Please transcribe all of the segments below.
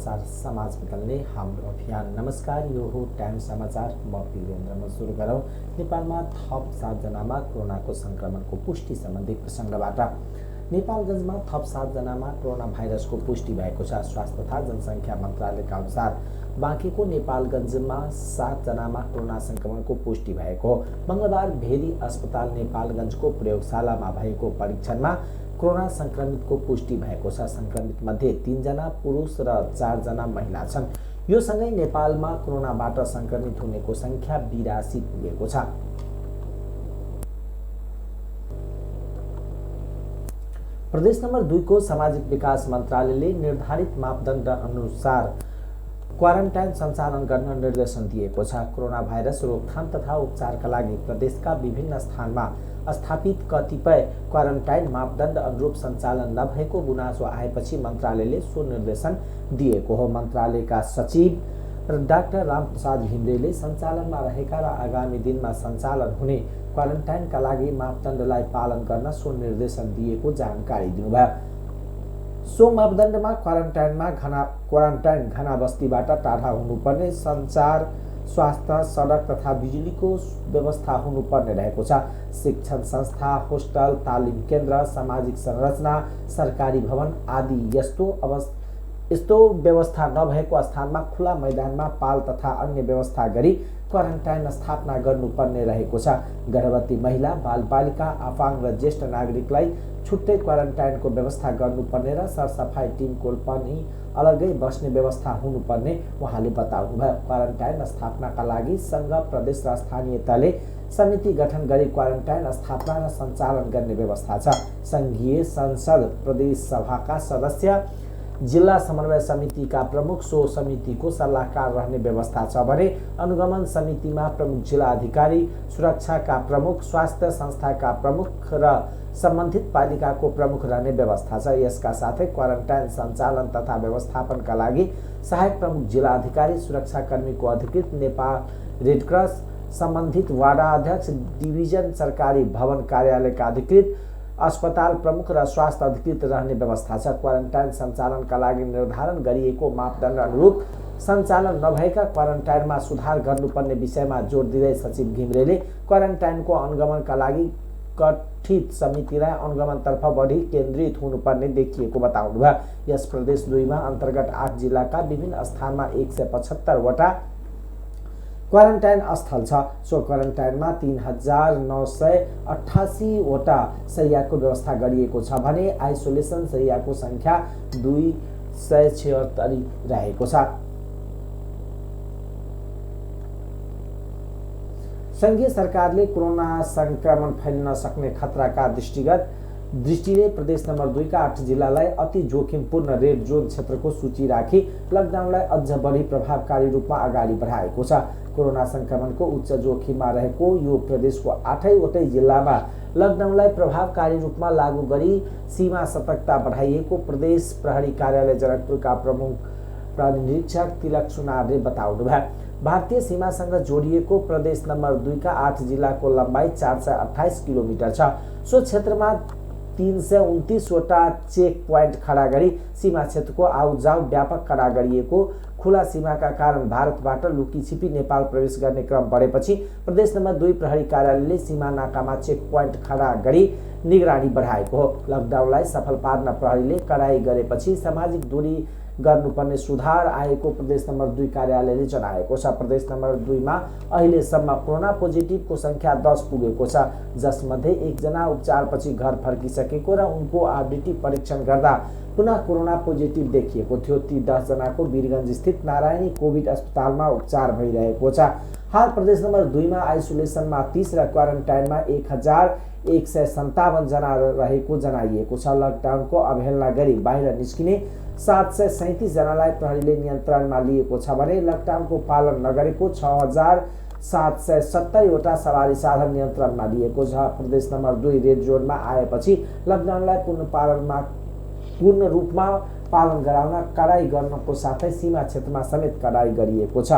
समाचार समाज बदल्ने हाम्रो अभियान। नमस्कार, यो हो टाइम समाचार। म वीरेन्द्र। सुरु गरौँ नेपालमा थप 7 जनामा कोरोनाको संक्रमणको पुष्टि सम्बन्धी प्रसङ्गबाट। नेपालगञ्जमा थप 7 जनामा कोरोना भाइरसको पुष्टि भएको छ। स्वास्थ्य तथा जनसङ्ख्या मन्त्रालयका अनुसार बाँकीको नेपालगञ्जमा 7 जनामा कोरोना संक्रमणको पुष्टि भएको हो। मंगलबार भेरी अस्पताल नेपालगञ्जको प्रयोगशालामा भएको परीक्षणमा कोरोना संक्रमितको पुष्टि भएको छ। संक्रमित मध्ये 3 जना पुरुष र 4 जना महिला छन्। यो सँगै नेपालमा कोरोनाबाट संक्रमित हुनेको संख्या 82 पुगेको छ। प्रदेश नम्बर 2 को सामाजिक विकास मन्त्रालयले निर्धारित मापदण्ड अनुसार क्वारेन्टाइन सञ्चालन गर्न निर्देशन दिएको छ। कोरोना भाइरस रोकथाम तथा उपचारका लागि प्रदेशका विभिन्न स्थानमा स्थापित कतिपय क्वारेन्टाइन मापदण्ड अनुरूप सञ्चालन नभएको गुनासो आएपछि मन्त्रालयले सो निर्देशन दिएको हो। मन्त्रालयका सचिव डाक्टर रामप्रसाद घिमिरेले सञ्चालनमा रहेका र आगामी दिनमा सञ्चालन हुने क्वारेन्टाइनका लागि मापदण्डलाई पालन गर्न सो निर्देशन दिएको जानकारी दिनुभयो। सो मापदण्डमा क्वारेन्टाइन घना बस्तीबाट टाढा हुनुपर्ने, सञ्चार, स्वास्थ्य, सडक तथा बिजुलीको व्यवस्था हुनुपर्ने रहेको छ। शिक्षण संस्था, होस्टल, तालिम केन्द्र, सामाजिक संरचना, सरकारी भवन आदि यस्तो व्यवस्था नभएको स्थानमा खुला मैदानमा पाल तथा अन्य व्यवस्था गरी क्वारेन्टाइन स्थापना गर्नुपर्ने रहेको छ। गर्भवती महिला, बालबालिका, अपाङ्ग र ज्येष्ठ नागरिकलाई छुट्टै क्वारेन्टाइनको व्यवस्था गर्नुपर्ने र सरसफाई टिमको पनि अलग्गै बस्ने व्यवस्था हुनुपर्ने उहाँले बताउनुभयो। क्वारेन्टाइन स्थापनाका लागि संघ, प्रदेश र स्थानीय तहले समिति गठन गरी क्वारेन्टाइन स्थापना र सञ्चालन गर्ने व्यवस्था छ। संघीय संसद, प्रदेश सभाका सदस्य, जिल्ला समन्वय समितिका प्रमुख सो समितिको सल्लाहकार रहने व्यवस्था छ भने अनुगमन समितिमा प्रमुख जिल्ला अधिकारी, सुरक्षाका प्रमुख, स्वास्थ्य संस्थाका प्रमुख र सम्बन्धित पालिकाको प्रमुख रहने व्यवस्था छ। यसका साथै क्वारेन्टाइन सञ्चालन तथा व्यवस्थापनका लागि सहायक प्रमुख जिल्ला अधिकारी, सुरक्षाकर्मीको अधिकृत, नेपाल रेडक्रस, सम्बन्धित वार्ड अध्यक्ष, डिभिजन सरकारी भवन कार्यालयका अधिकृत, अस्पताल प्रमुख र स्वास्थ्य अधिकृत रहने व्यवस्था छ। क्वारेन्टाइन सञ्चालनका लागि निर्धारण गरिएको मापदण्ड अनुरूप सञ्चालन नभएका क्वारेन्टाइनमा सुधार गर्नुपर्ने विषयमा जोड दिँदै सचिव घिमिरेले क्वारेन्टाइनको अनुगमनका लागि गठित समितिलाई अनुगमनतर्फ बढी केन्द्रित हुनुपर्ने देखिएको बताउनुभयो। यस प्रदेश 2 मा अन्तर्गत 8 जिल्लाका विभिन्न स्थानमा 175 वटा क्वारेन्टाइन स्थल छ। सो क्वारेन्टाइनमा 3988 वटा शय्याको व्यवस्था गरिएको छ भने आइसोलेसन शय्याको संख्या 276 रहेको छ। संघीय सरकारले कोरोना संक्रमण फैलिन सक्ने खतराका दृष्टिले प्रदेश नम्बर 2 का 8 जिल्लालाई अति जोखिमपूर्ण रेड जोन क्षेत्रको सूची राखी लकडाउनलाई अझ बढी प्रभावकारी रूपमा अगाडि बढाएको छ। कोरोना संक्रमणको उच्च जोखिममा रहेको यो प्रदेशको 8वटै जिल्लामा लकडाउनलाई प्रभावकारी रूपमा लागू गरी सीमा सतर्कता बढाइएको प्रदेश प्रहरी कार्यालय जनकपुरका प्रमुख प्रहरी निरीक्षक तिलक सुनारले बताउनुभयो। भारतीय सीमासँग जोडिएको प्रदेश नम्बर 2 का 8 जिल्लाको लम्बाइ 428 किलोमिटर छ। सो क्षेत्रमा 329 वटा चेक पोइन्ट खडा गरी सीमा क्षेत्रको आउजाउ व्यापक खडा गरिएको। खुला सीमाका कारण भारतबाट लुकीछिपी नेपाल प्रवेश गर्ने क्रम बढेपछि प्रदेश नम्बर 2 प्रहरी कार्यालयले सीमा नाकामा चेक पोइन्ट खडा गरी निगरानी बढाएको हो। लकडाउनलाई सफल पार्न प्रहरीले कडाई गरेपछि सामाजिक दूरी गर्नुपर्ने सुधार आएको प्रदेश नम्बर 2 कार्यालयले जनाएको छ। प्रदेश नम्बर 2 मा अहिलेसम्म कोरोना पोजिटिभको संख्या 10 पुगेको छ, जसमध्ये 1 जना उपचारपछि घर फर्किसकेको र उनको आरबिटी परीक्षण गर्दा पुनः कोरोना पोजिटिभ देखिएको थियो। ती 10 जनाको वीरगञ्ज स्थित नारायणी कोभिड अस्पतालमा उपचार भइरहेको छ। हाल प्रदेश नम्बर 2 मा आइसोलेसनमा 30 र क्वारेन्टाइनमा 1157 जना रहेको जनाइएको छ। लकडाउनको अवहेलना गरी बाहिर निस्किने 737 जनालाई प्रहरीले नियन्त्रणमा लिएको छ भने लकडाउनको पालन नगरेको 6770 वटा सवारी साधन नियन्त्रणमा लिएको छ। प्रदेश नम्बर 2 रेड जोनमा आएपछि लकडाउनलाई पूर्ण रूपमा पालन गराउन कडाई गर्नको साथै सीमा क्षेत्रमा समेत कडाई गरिएको छ।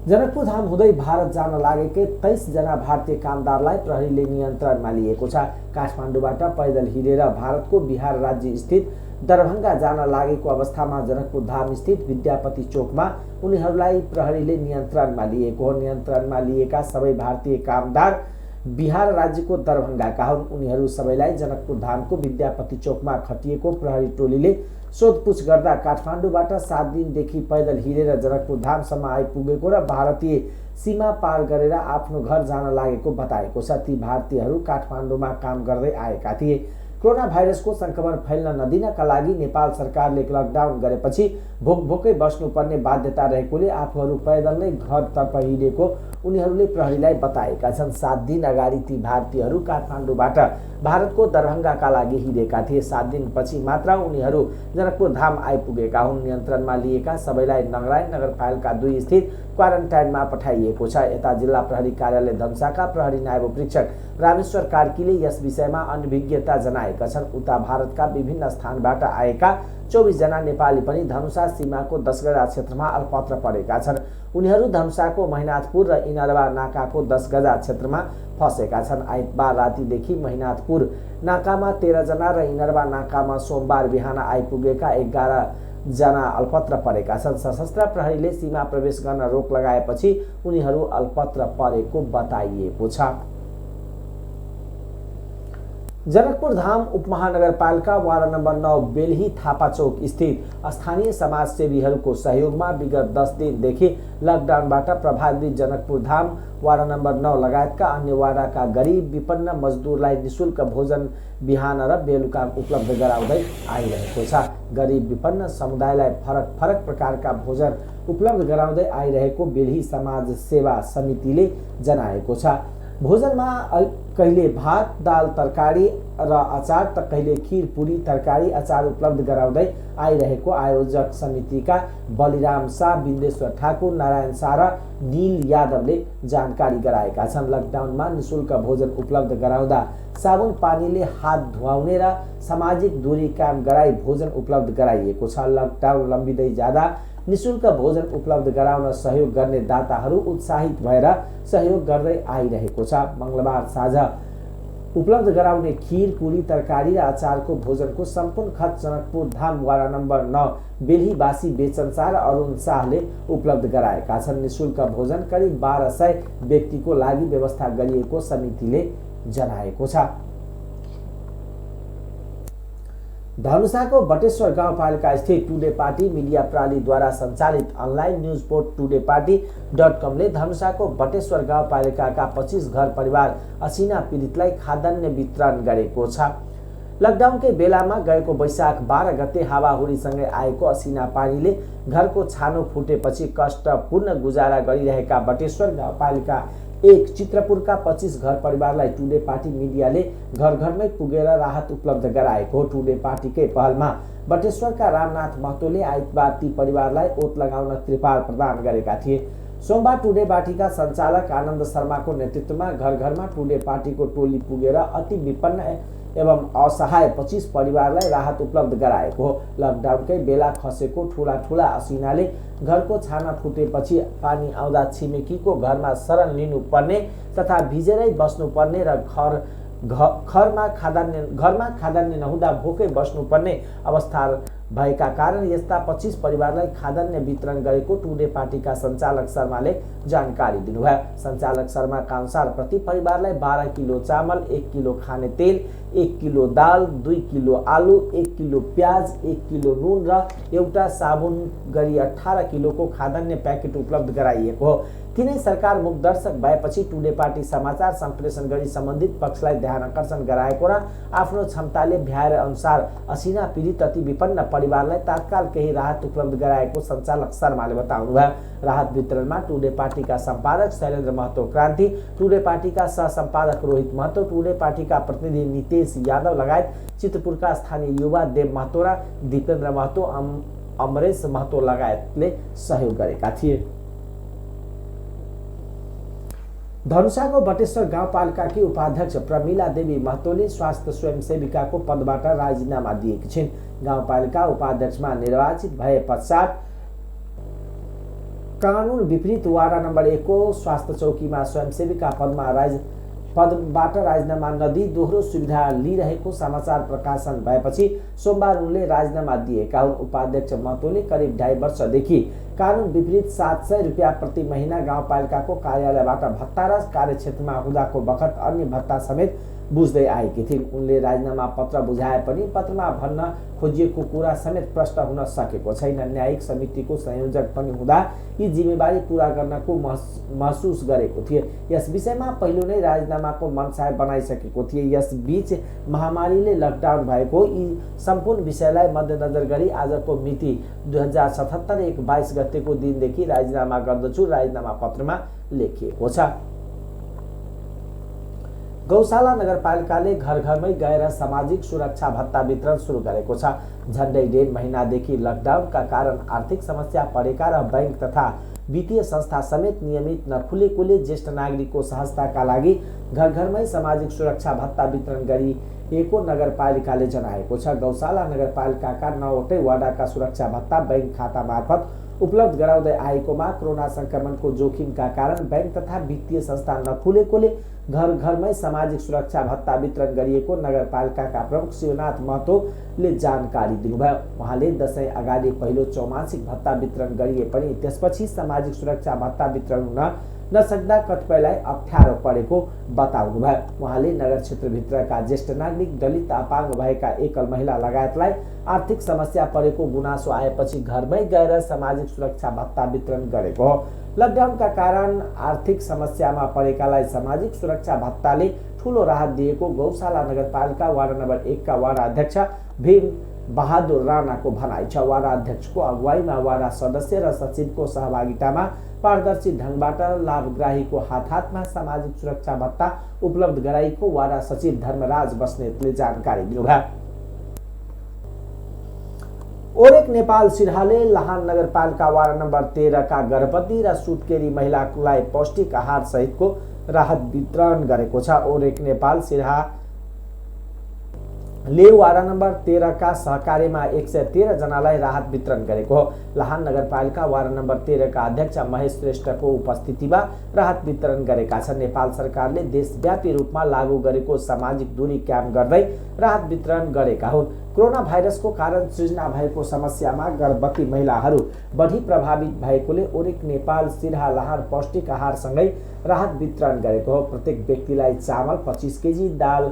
जनकपुर धाम हुँदै भारत जान लागेकै 23 जना भारतीय कामदारलाई प्रहरीले नियन्त्रणमा लिएको छ। काठमाडौँबाट पैदल हिँडेर भारतको बिहार राज्य स्थित दरभंगा जान लागेको अवस्थामा जनकपुर धाम स्थित विद्यापति चोकमा उनीहरूलाई प्रहरीले नियन्त्रणमा लिएको हो। नियन्त्रणमा लिएका सबै भारतीय कामदार बिहार राज्यको दरभंगाका हुन्। उनीहरू सबैलाई जनकपुर धामको विद्यापति चोकमा खटिएको प्रहरी टोलीले सोधपुछ गर्दा काठमाडौँबाट 7 दिनदेखि पैदल हिँडेर जनकपुर धामसम्म आइपुगेको र भारतीय सीमा पार गरेर आफ्नो घर जान लागेको बताएको छ। ती भारतीयहरू काठमाडौँमा काम गर्दै आएका थिए। कोरोना भाइरसको संक्रमण फैल्न नदिनका लागि नेपाल सरकारले लकडाउन गरेपछि भोकभोकै बस्नुपर्ने बाध्यता रहेकोले आफूहरू पैदल नै घरतर्फ हिँडेको उनीहरूले प्रहरीलाई बताएका छन्। 7 दिन अगाडि ती भारतीयहरू काठमाडौँबाट भारतको दरभंगाका लागि हिँडेका थिए। 7 दिनपछि मात्र उनीहरू जनकपुर धाम आइपुगेका हुन्। नियन्त्रणमा लिएका सबैलाई नगराई नगरपालिका 2 स्थित क्वारेन्टाइनमा पठाइएको छ। यता जिल्ला प्रहरी कार्यालय धनुषाका प्रहरी नायब उपरीक्षक रामेश्वर कार्कीले यस विषयमा अनभिज्ञता जनाएका छन्। उता भारतका विभिन्न स्थानबाट आएका 24 जना नेपाली पनि धनुषा सीमाको 10 गजा क्षेत्रमा अल्पत्र परेका छन्। उनीहरू धनुषाको महिनाथपुर र इनरवा नाकाको 10 गजा क्षेत्रमा फसेका छन्। आइतबार रातिदेखि महिनाथपुर नाकामा 13 जना र इनरवा नाकामा सोमबार बिहान आइपुगेका 11 जना अल्पत्र परेका छन्। सशस्त्र प्रहरीले सीमा प्रवेश गर्न रोक लगाएपछि उनीहरू अल्पत्र परेको बताइएको छ। जनकपुर धाम उपमहानगरपालिका वार्ड नम्बर 9 बेलही थापाचौक स्थित स्थानीय समाजसेवीहरूको सहयोगमा विगत 10 दिनदेखि लकडाउनबाट प्रभावित जनकपुर धाम वार्ड नम्बर 9 लगायतका अन्य वार्डका गरिब विपन्न मजदुरलाई निशुल्क भोजन बिहान र बेलुका उपलब्ध गराउँदै आइरहेको छ। गरिब विपन्न समुदायलाई फरक फरक प्रकारका भोजन उपलब्ध गराउँदै आइरहेको बेलही समाज सेवा समितिले जनाएको छ। भोजनमा कहिले भात दाल तरकारी र अचार त कहिले खीर पुरी तरकारी अचार उपलब्ध गराउँदै आइरहेको आयोजक समितिका बलिराम शाह, बिन्देश्वर ठाकुर, नारायण शाह र नील यादवले जानकारी गराएका छन्। लकडाउनमा निशुल्क भोजन उपलब्ध गराउँदा साबुन पानीले हात धुवाउने र सामाजिक दूरी कायम गराई भोजन उपलब्ध गराइएको छ। लकडाउन लम्बिँदै जाँदा निशुल्क भोजन उपलब्ध गराउन सहयोग गर्ने दाताहरू उत्साहित भएर सहयोग गर्दै आइरहेको छ। मंगलबार साँझ उपलब्ध गराउने खीर पुरी तरकारी र अचारको भोजनको सम्पूर्ण खर्च जनकपुर धाम वार्ड नम्बर 9 बेलहीवासी बेचन शाह र अरुण शाहले उपलब्ध गराएका छन्। निशुल्क भोजन करिब 1200 व्यक्तिको लागि व्यवस्था गरिएको समितिले जनाएको छ। धनुषाको बटेश्वर गाउँपालिका स्थित टुडे पार्टी मिडिया प्रणालीद्वारा सञ्चालित अनलाइन न्युज पोर्ट टुडेपार्टी.com ले धनुषाको बटेश्वर गाउँपालिकाका 25 घर परिवार असिना पीडितलाई खाद्यान्न वितरण गरेको छ। लकडाउनकै बेलामा गएको वैशाख 12 गते हावाहुरीसँगै आएको असिना पानीले घरको छानो फुटेपछि कष्टपूर्ण गुजारा गरिरहेका बटेश्वर गाउँपालिका 1 चित्रपुरका 25 घर परिवारलाई टुडे पार्टी मिडियाले घर घरमै पुगेर राहत उपलब्ध गराएको। टुडे पार्टीकै पहलमा बटेश्वरका रामनाथ महतोले आइतबार ती परिवारलाई ओत लगाउन त्रिपाल प्रदान गरेका थिए। सोमबार टुडे पार्टीका सञ्चालक आनन्द शर्माको नेतृत्वमा घर घरमा टुडे पार्टीको टोली पुगेर अति विपन्न एवं असहाय 25 परिवारलाई राहत उपलब्ध गराएको हो। लकडाउनकै बेला खसेको ठूला असिनाले घरको छाना फुटेपछि पानी आउँदा छिमेकीको घरमा शरण लिनुपर्ने तथा भिजेरै बस्नुपर्ने र घरमा खाद्यान्न नहुँदा भोकै बस्नुपर्ने अवस्था भएका कारण यस्ता 25 परिवारलाई खाद्यान्न वितरण गरेको टुडे पार्टीका सञ्चालक शर्माले जानकारी दिनुभयो। सञ्चालक शर्माका अनुसार प्रति परिवारलाई 12 किलो चामल, 1 किलो खाने तेल, 1 किलो दाल, 2 किलो आलु, 1 किलो प्याज, 1 किलो नुन र एउटा साबुन गरी 18 किलोको खाद्यान्न प्याकेट उपलब्ध गराइएको हो। तिनै सरकार मुखदर्शक भएपछि टुडे पार्टी समाचार सम्प्रेषण गरी सम्बन्धित पक्षलाई ध्यान आकर्षण गराएको र आफ्नो क्षमताले भ्याएर अनुसार असिना पीडित अति विपन्न परिवारलाई तत्काल केही राहत उपलब्ध गराएको सञ्चालक शर्माले बताउनुभयो। राहत वितरणमा टुडे पार्टीका सम्पादक शैलेन्द्र महतो क्रान्ति, टुडे पार्टीका सहसम्पादक रोहित महतो, टुडे पार्टीका प्रतिनिधि नितेश यादव लगायत चित्रपुरका स्थानीय युवा देव महतो र दिपेन्द्र महतो, अमरेश महतो लगायतले सहयोग गरेका थिए। धनुषाको बटेश्वर गाउँपालिकाकी उपाध्यक्ष प्रमिला देवी महतोले स्वास्थ्य स्वयंसेविकाको पदबाट राजीनामा दिएकी छिन्। गाउँपालिका उपाध्यक्षमा निर्वाचित भए पश्चात कानुन विपरीत वार्ड नम्बर 1 को स्वास्थ्य चौकीमा स्वयंसेविका पदमा पदबाट राजीनामा नदिई दोहोरो सुविधा लिइरहेको समाचार प्रकाशन भएपछि सोमबार उनले राजीनामा दिएका हुन्। उपाध्यक्ष महतोले करिब 2.5 वर्षदेखि कानुन विपरीत 700 रुपियाँ प्रति महिना गाउँपालिकाको कार्यालयबाट भत्ता र कार्यक्षेत्रमा हुँदाको बखत अन्य भत्ता समेत बुझ्दै आएकी थिइन्। उनले राजीनामा पत्र बुझाए पनि पत्रमा भन्न खोजिएको कुरा समेत प्रष्ट हुन सकेको छैन। न्यायिक समितिको संयोजक पनि हुँदा यी जिम्मेवारी पूरा गर्नको महसुस गरेको थिए। यस विषयमा पहिलो नै राजीनामाको मनसाय बनाइसकेको थिए। यस बीच महामारीले लकडाउन भएको यी सम्पूर्ण विषयलाई मध्यनजर गरी आजको मिति 2077 1 22 गतेको दिनदेखि राजीनामा गर्दछु राजीनामा पत्रमा लेखिएको छ। गौशाला नगरपालिकाले घर घरमै गएर सामाजिक सुरक्षा भत्ता वितरण सुरु गरेको छ। झन्डै 1.5 महिनादेखि लकडाउनका कारण आर्थिक समस्या परेका र बैंक तथा वित्तीय संस्था समेत नियमित नखुलेकोले ज्येष्ठ नागरिकको सहजताका लागि घर घरमै सामाजिक सुरक्षा भत्ता वितरण गरिएको नगरपालिकाले जनाएको छ। गौशाला नगरपालिकाका 9वटै वडाका सुरक्षा भत्ता बैंक खाता मार्फत उपलब्ध गराउँदै आएकोमा कोरोना संक्रमणको जोखिमका कारण बैंक तथा वित्तीय संस्था नखुलेकोले घर घरमै सामाजिक सुरक्षा भत्ता वितरण गरिएको नगरपालिकाका प्रमुख शिवनाथ महतोले जानकारी दिनुभयो। उहाँले दशैं अगाडि पहिलो चौमासिक भत्ता वितरण गरिए पनि त्यसपछि सामाजिक सुरक्षा भत्ता वितरण हुन नसक्दा कतिपयलाई अप्ठ्यारो परेको बताउनुभयो। उहाँले नगर क्षेत्रभित्रका ज्येष्ठ नागरिक, दलित, अपाङ्ग भएका एकल महिला लगायतलाई आर्थिक समस्या परेको गुनासो आएपछि घरमै गएर सामाजिक सुरक्षा भत्ता वितरण गरेको हो। लकडाउनका कारण आर्थिक समस्यामा परेकालाई सामाजिक सुरक्षा भत्ताले ठूलो राहत दिएको गौशाला नगरपालिका वार्ड नम्बर 1 का वार्ड अध्यक्ष भीम बहादुर राणाको भनाइ छ। वार्ड अध्यक्षको अगुवाईमा वार्ड सदस्य र सचिवको सहभागितामा पारदर्शी ढंगबाट लाभग्राहीको हात-हातमा सामाजिक सुरक्षा भत्ता उपलब्ध गराइएको वार्ड सचिव धर्मराज बस्नेतले जानकारी दिनुभयो। ओरेक नेपाल सिरहाले लाहान नगरपालिका वार्ड नम्बर 13 का गर्भवती र सुत्केरी महिलालाई पौष्टिक आहार सहितको राहत वितरण गरेको छ। ओरेक नेपाल सिरहा ले वार्ड नम्बर 13 का सहकार्यमा 113 जनालाई राहत वितरण गरेको हो। लाहान नगरपालिका वार्ड नम्बर 13 का अध्यक्ष महेश श्रेष्ठको उपस्थितिमा राहत वितरण गरेका छन्। नेपाल सरकारले देशव्यापी रूपमा लागू गरेको सामाजिक दूरी कायम गर्दै राहत वितरण गरेका हुन्। कोरोना भाइरसको कारण सृजना भएको समस्यामा गर्भवती महिलाहरू बढी प्रभावित भएकोले ओरेक नेपाल सिरहा लाहान पौष्टिक आहारसँगै राहत वितरण गरेको हो। प्रत्येक व्यक्तिलाई चामल 25 केजी, दाल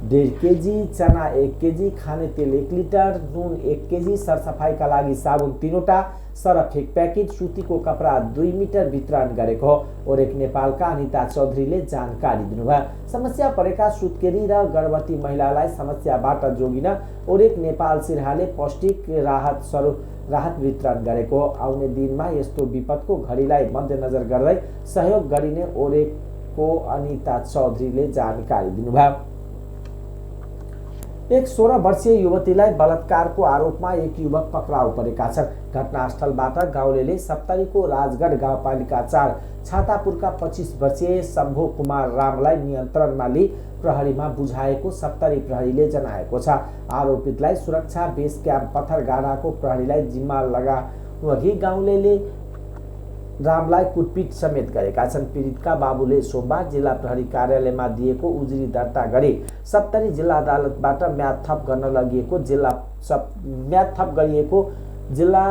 1.5 केजी, चना 1 केजी, खाने तेल 1 लिटर, नुन 1 केजी, सरसफाइका लागि साबुन 3वटा, सरफ 1 प्याकेट, सुतीको कपडा 2 मिटर वितरण गरेको हो। ओरेक नेपालका अनिता चौधरीले जानकारी दिनुभयो। समस्या परेका सुत्केरी र गर्भवती महिलालाई समस्याबाट जोगिन ओरेक नेपाल सिरहाले पौष्टिक राहत वितरण गरेको हो। आउने दिनमा यस्तो विपदको घडीलाई मध्यनजर गर्दै सहयोग गरिने ओरेकको अनिता चौधरीले जानकारी दिनुभयो। एक 16 वर्षीय युवतीलाई बलात्कारको आरोपमा एक युवक पक्राउ परेका छन्। घटनास्थलबाट गाउँलेले सप्तरीको राजगढ गाउँपालिका 4 छातापुरका 25 वर्षीय शम्भु कुमार रामलाई नियन्त्रणमा लिई प्रहरीमा बुझाएको सप्तरी प्रहरीले जनाएको छ। आरोपितलाई सुरक्षा बेस क्याम्प पथरगाडाको प्रहरीलाई जिम्मा लगाउनुअघि गाउँलेले रामलाई कुटपिट समेत गरेका छन्। पीडितका बाबुले सोमबार जिल्ला प्रहरी कार्यालयमा दिएको उजुरी दर्ता गरी सप्तरी जिल्ला अदालतबाट म्याद थप गरिएको जिल्ला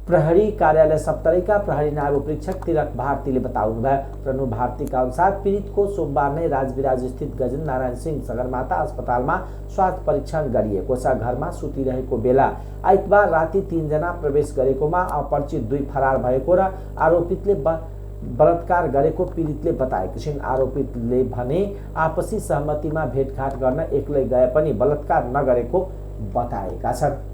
प्रहरी कार्यालय सप्तरीका प्रहरी नायब परीक्षक तिलक भारतीले बताउनुभयो। प्रनु भारतीका अनुसार पीडितको सोमबार नै राजविराज स्थित गजेन्द्र नारायण सिंह सगरमाथा अस्पतालमा स्वास्थ्य परीक्षण गरिएको छ। घरमा सुतिरहेको बेला आइतबार राति 3 जना प्रवेश गरेकोमा अपरिचित 2 फरार भएको र आरोपितले बलात्कार गरेको पीडितले बताएकी छिन्। आरोपितले भने आपसी सहमतिमा भेटघाट गर्न एक्लै गए पनि बलात्कार नगरेको बताएका छन्।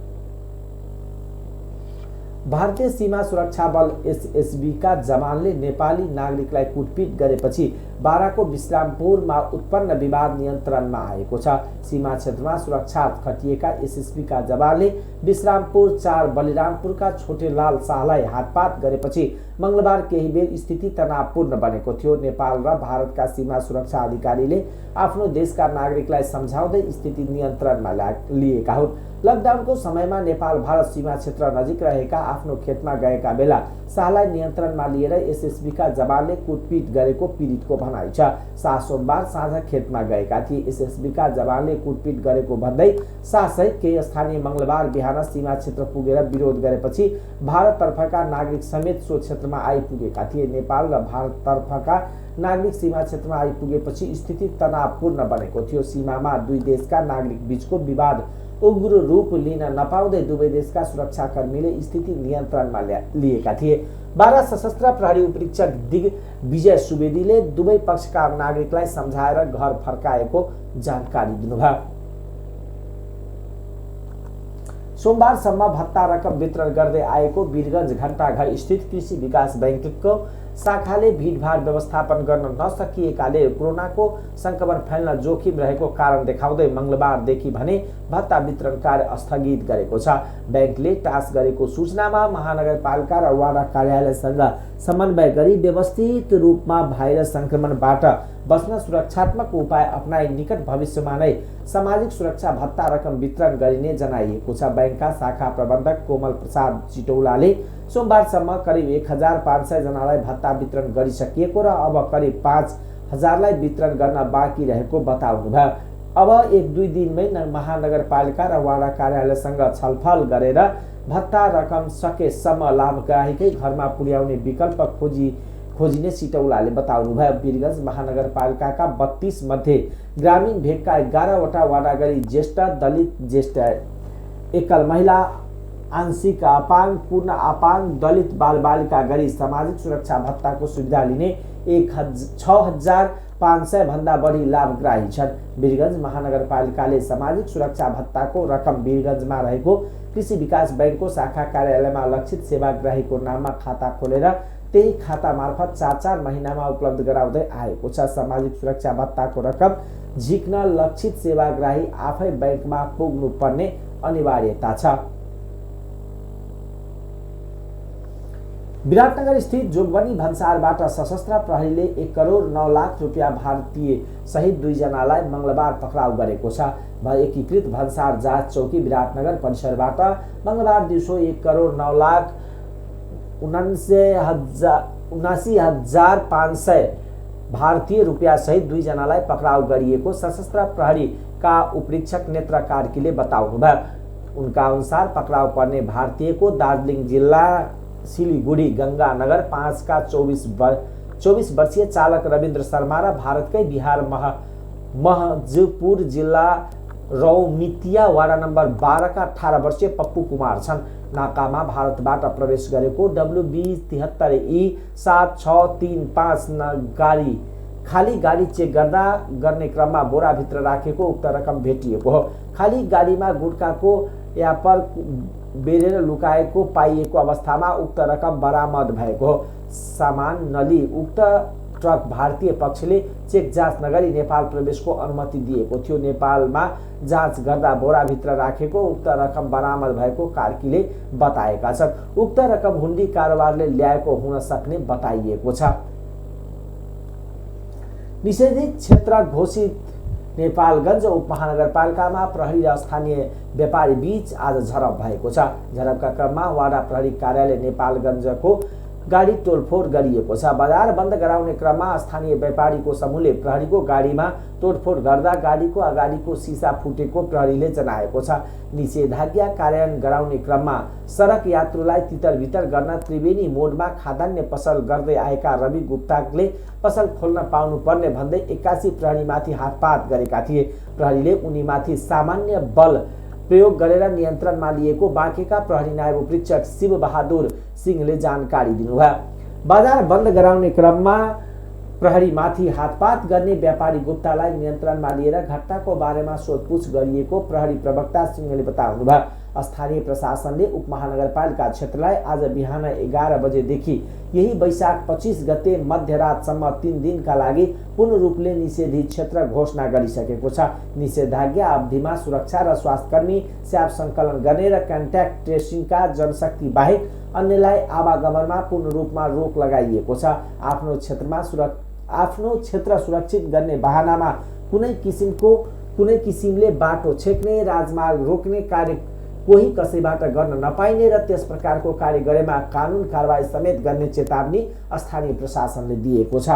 भारतीय सीमा सुरक्षा बल एसएसबी का जवानले नेपाली नागरिकलाई कुटपिट गरेपछि बाराको विश्रामपुरमा उत्पन्न विवाद नियन्त्रणमा आएको छ। सीमा क्षेत्रमा सुरक्षा खटिएका एसएसबी का जवानले विश्रामपुर 4 बलिरामपुरका छोटेलाल शाहलाई हातपात गरेपछि मंगलबार केही बेर स्थिति तनावपूर्ण बनेको थियो। नेपाल र भारतका सीमा सुरक्षा अधिकारीले आफ्नो देशका नागरिकलाई सम्झाउँदै स्थिति नियन्त्रणमा लिएका हुन्। लकडाउनको समयमा नेपाल भारत सीमा क्षेत्र नजिक रहेका आफ्नो खेतमा गएका बेला शाहलाई नियन्त्रणमा लिएर एसएसबीका जवानले कुटपिट गरेको पीडितको भनाइ छ। शाह सोमबार साँझ खेतमा गएका थिए। एसएसबीका जवानले कुटपिट गरेको भन्दै शाहसहित केही स्थानीय मंगलबार बिहान सीमा क्षेत्र पुगेर विरोध गरेपछि भारततर्फका नागरिक समेत सो क्षेत्रमा आइपुगेका थिए। नेपाल र भारततर्फका नागरिक सीमा क्षेत्रमा आइपुगेपछि स्थिति तनावपूर्ण बनेको थियो। सीमामा दुई देशका नागरिक बीचको विवाद उग्र रूप लिन नपाउँदै दुवै देशका सुरक्षाकर्मीले स्थिति नियन्त्रणमा लिएका थिए। 12 सशस्त्र प्रहरी उपरीक्षक दिग्विजय सुवेदीले दुवै पक्षका नागरिकलाई सम्झाएर घर फर्काएको जानकारी दिनुभयो। सोमबारसम्म भत्ता रकम वितरण गर्दै आएको वीरगञ्ज घण्टाघर स्थित कृषि विकास बैंकको शाखाले भीडभाड व्यवस्थापन गर्न नसकिएकाले कोरोनाको संक्रमण फैल्न जोखिम रहेको कारण देखाउँदै मंगलबारदेखि भने भत्ता वितरण कार्य स्थगित गरेको छ। बैंकले टास गरेको सूचनामा महानगरपालिका र वडा कार्यालयसँग समन्वय गरी व्यवस्थित रूपमा भाइरस संक्रमणबाट बच्न सुरक्षात्मक उपाय अपनाई निकट भविष्यमा नै सामाजिक सुरक्षा भत्ता रकम वितरण गरिने जनाइएको छ। बैंकका शाखा प्रबन्धक कोमल प्रसाद चिटौलाले सोमबारसम्म करिब 1500 जनालाई भत्ता वितरण गरिसकिएको र अब करिब 5000लाई वितरण गर्न बाँकी रहेको बताउनुभयो। अब 1-2 दिनमै महानगरपालिका र वडा कार्यालयसँग छलफल गरेर भत्ता रकम सकेसम्म लाभग्राहीकै घरमा पुर्याउने विकल्प खोजिने सिटौलाले बताउनुभयो। वीरगञ्ज महानगरपालिकाका 32 मध्ये ग्रामीण भेगका 11वटा वडा गरी ज्येष्ठ, दलित, ज्येष्ठ एकल महिला, आंशिक अपाङ्ग, पूर्ण अपाङ्ग, दलित बालबालिका गरी सामाजिक सुरक्षा भत्ताको सुविधा लिने 6500 भन्दा बढी लाभग्राही छन्। वीरगञ्ज महानगरपालिकाले सामाजिक सुरक्षा भत्ताको रकम वीरगञ्जमा रहेको कृषि विकास बैंकको शाखा कार्यालयमा लक्षित सेवाग्राहीको नाममा खाता खोलेर त्यही खाता मार्फत 4 महिनामा उपलब्ध गराउँदै आएको छ। सामाजिक सुरक्षा भत्ताको रकम झिक्न लक्षित सेवाग्राही आफै बैंकमा पुग्नुपर्ने अनिवार्यता छ। विराटनगर स्थित जोगबनी भन्सारबाट सशस्त्र प्रहरीले 1 करोड 9 लाख रुपियाँ भारतीय सहित 2 जनालाई मंगलबार पक्राउ गरेको छ। एकीकृत भन्सार जाँच चौकी विराटनगर परिसरबाट मंगलबार दिउँसो 1 करोड 9 लाख 79,500 भारतीय रुपियाँ सहित 2 जनालाई पक्राउ गरिएको सशस्त्र प्रहरीका उपरीक्षक नेत्र कार्कीले बताउनुभयो। उनका अनुसार पक्राउ पर्ने भारतीयको दार्जिलिङ जिल्ला सिलिगुडी गंगानगर 5 का 24 वर्षीय चालक रविन्द्र शर्मा र भारतकै बिहार महजपुर जिल्ला रौमितिया वडा नम्बर 12 का 18 वर्षीय पप्पू कुमार छन्। नाकामा भारतबाट प्रवेश गरेको WB73E7635 खाली गाडी चेक गर्ने क्रममा बोराभित्र राखेको उक्त रकम भेटिएको हो। खाली गाडीमा गुटखाको यापर बेरेर लुकाएको पाइएको अवस्थामा उक्त रकम बरामद भएको हो। सामान नली उक्त ट्रक भारतीय पक्षले चेक जाँच नगरी नेपाल प्रवेशको अनुमति दिएको थियो। नेपालमा जाँच गर्दा बोराभित्र राखेको उक्त रकम बरामद भएको कार्कीले बताएका छन्। उक्त रकम हुन्डी कारोबारले ल्याएको हुन सक्ने बताइएको छ। निषेधित क्षेत्र घोषित नेपालगञ्ज उपमहानगरपालिकामा प्रहरी र स्थानीय व्यापारी बीच आज झडप भएको छ। झडपका क्रममा वडा प्रहरी कार्यालय नेपालगञ्जको गाडी तोडफोड गरिएको छ। बजार बन्द गराउने क्रममा स्थानीय व्यापारीको समूहले प्रहरीको गाडीमा तोडफोड गर्दा गाडीको अगाडिको सिसा फुटेको प्रहरीले जनाएको छ। निषेधाज्ञा कार्यान्वयन गराउने क्रममा सडक यात्रुलाई तितरबितर गर्न त्रिवेणी मोडमा खाद्यान्न पसल गर्दै आएका रवि गुप्ताले पसल खोल्न पाउनुपर्ने भन्दै 81 प्रहरीमाथि हातपात गरेका थिए। प्रहरीले उनीमाथि सामान्य बल प्रयोग गरेर नियन्त्रणमा लिएको बाँकेका प्रहरी नायब उपरीक्षक शिव बहादुर सिंहले जानकारी दिनुभयो। बजार बन्द गराउने क्रममा प्रहरीमाथि हातपात गर्ने व्यापारी गुप्तालाई नियन्त्रणमा लिएर घटनाको बारेमा सोधपुछ गरिएको प्रहरी प्रवक्ता सिंहले बताउनुभयो। स्थानीय प्रशासनले उपमहानगरपालिका क्षेत्रलाई आज बिहान 11 बजेदेखि यही वैशाख 25 गते मध्यरातसम्म 3 दिनका लागि पूर्ण रूपले निषेधित क्षेत्र घोषणा गरिसकेको छ। निषेधाज्ञा अवधिमा सुरक्षा र स्वास्थ्यकर्मी स्याब सङ्कलन गर्ने र कन्ट्याक्ट ट्रेसिङका जनशक्ति बाहेक अन्यलाई आवागमनमा पूर्ण रूपमा रोक लगाइएको छ। आफ्नो क्षेत्र सुरक्षित गर्ने बहानामा कुनै किसिमले बाटो छेक्ने, राजमार्ग रोक्ने कार्य कोही कसैबाट गर्न नपाइने र त्यस प्रकारको कार्य गरेमा कानुन कारबाही समेत गर्ने चेतावनी स्थानीय प्रशासनले दिएको छ।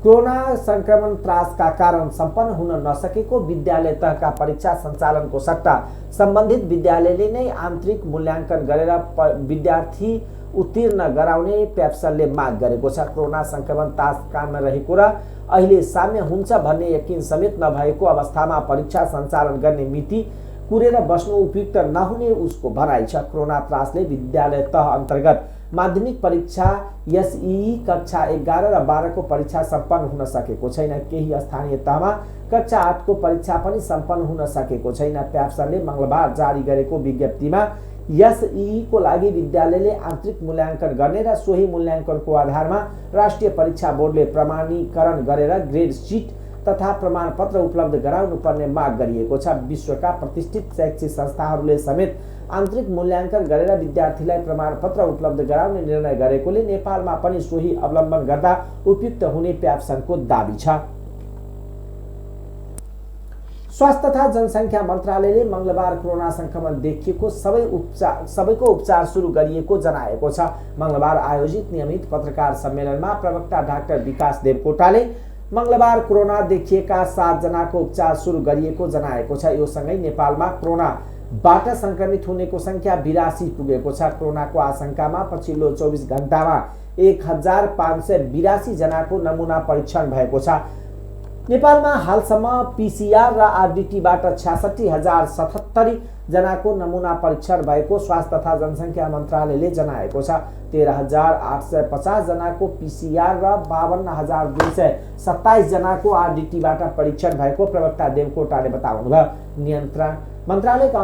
कोरोना संक्रमण त्रासका कारण सम्पन्न हुन नसकेको विद्यालय तहका परीक्षा सञ्चालनको सट्टा सम्बन्धित विद्यालयले नै आन्तरिक मूल्याङ्कन गरेर विद्यार्थी उत्तीर्ण गराउने प्याप्सलले माग गरेको छ। कोरोना संक्रमण तासकालमा रहेको र अहिले साम्य हुन्छ भन्ने यकिन समेत नभएको अवस्थामा परीक्षा सञ्चालन गर्ने मिति कुरेर बस्नु उपयुक्त नहुने उसको भनाइ छ। कोरोना त्रासले विद्यालय तह अन्तर्गत माध्यमिक परीक्षा एसई कक्षा 11 र 12 को परीक्षा सम्पन्न हुन सकेको छैन। केही स्थानीय तहमा कक्षा 8 को परीक्षा पनि सम्पन्न हुन सकेको छैन। प्याप्सलले मंगलबार जारी गरेको विज्ञप्तिमा एसई को लागि विद्यालयले आन्तरिक मूल्याङ्कन गर्ने र सोही मूल्याङ्कनको आधारमा राष्ट्रिय परीक्षा बोर्डले प्रमाणीकरण गरेर ग्रेड सिट तथा प्रमाणपत्र उपलब्ध गराउनु पर्ने माग गरिएको छ। विश्वका प्रतिष्ठित शैक्षिक संस्थाहरूले समेत आन्तरिक मूल्याङ्कन गरेर विद्यार्थीलाई प्रमाणपत्र उपलब्ध गराउने निर्णय गरेकोले नेपालमा पनि सोही अवलम्बन गर्दा उपयुक्त हुने प्याप्सनको दाबी छ। स्वास्थ्य तथा जनसङ्ख्या मन्त्रालयले मंगलबार कोरोना संक्रमण देखिएको सबैको उपचार सुरु गरिएको जनाएको छ। मंगलबार आयोजित नियमित पत्रकार सम्मेलनमा प्रवक्ता डाक्टर विकास देवकोटाले मंगलबार कोरोना देखिएका 7 जनाको उपचार सुरु गरिएको जनाएको छ। यो सँगै नेपालमा कोरोनाबाट संक्रमित हुनेको संख्या 82 पुगेको छ। कोरोनाको आशंकामा पछिल्लो 24 घण्टामा 1582 जनाको नमुना परीक्षण भएको छ। नेपालमा हालसम्म पीसीआर र आरडीटीबाट 66,077 जनाको नमुना परीक्षण भएको स्वास्थ्य तथा जनसङ्ख्या मन्त्रालयले जनाएको छ। 13,850 जनाको पीसीआर र 52,227 जनाको आरडीटीबाट परीक्षण भएको प्रवक्ता देवकोटाले बताउनुभयो। नियन्त्रण मन्त्रालयका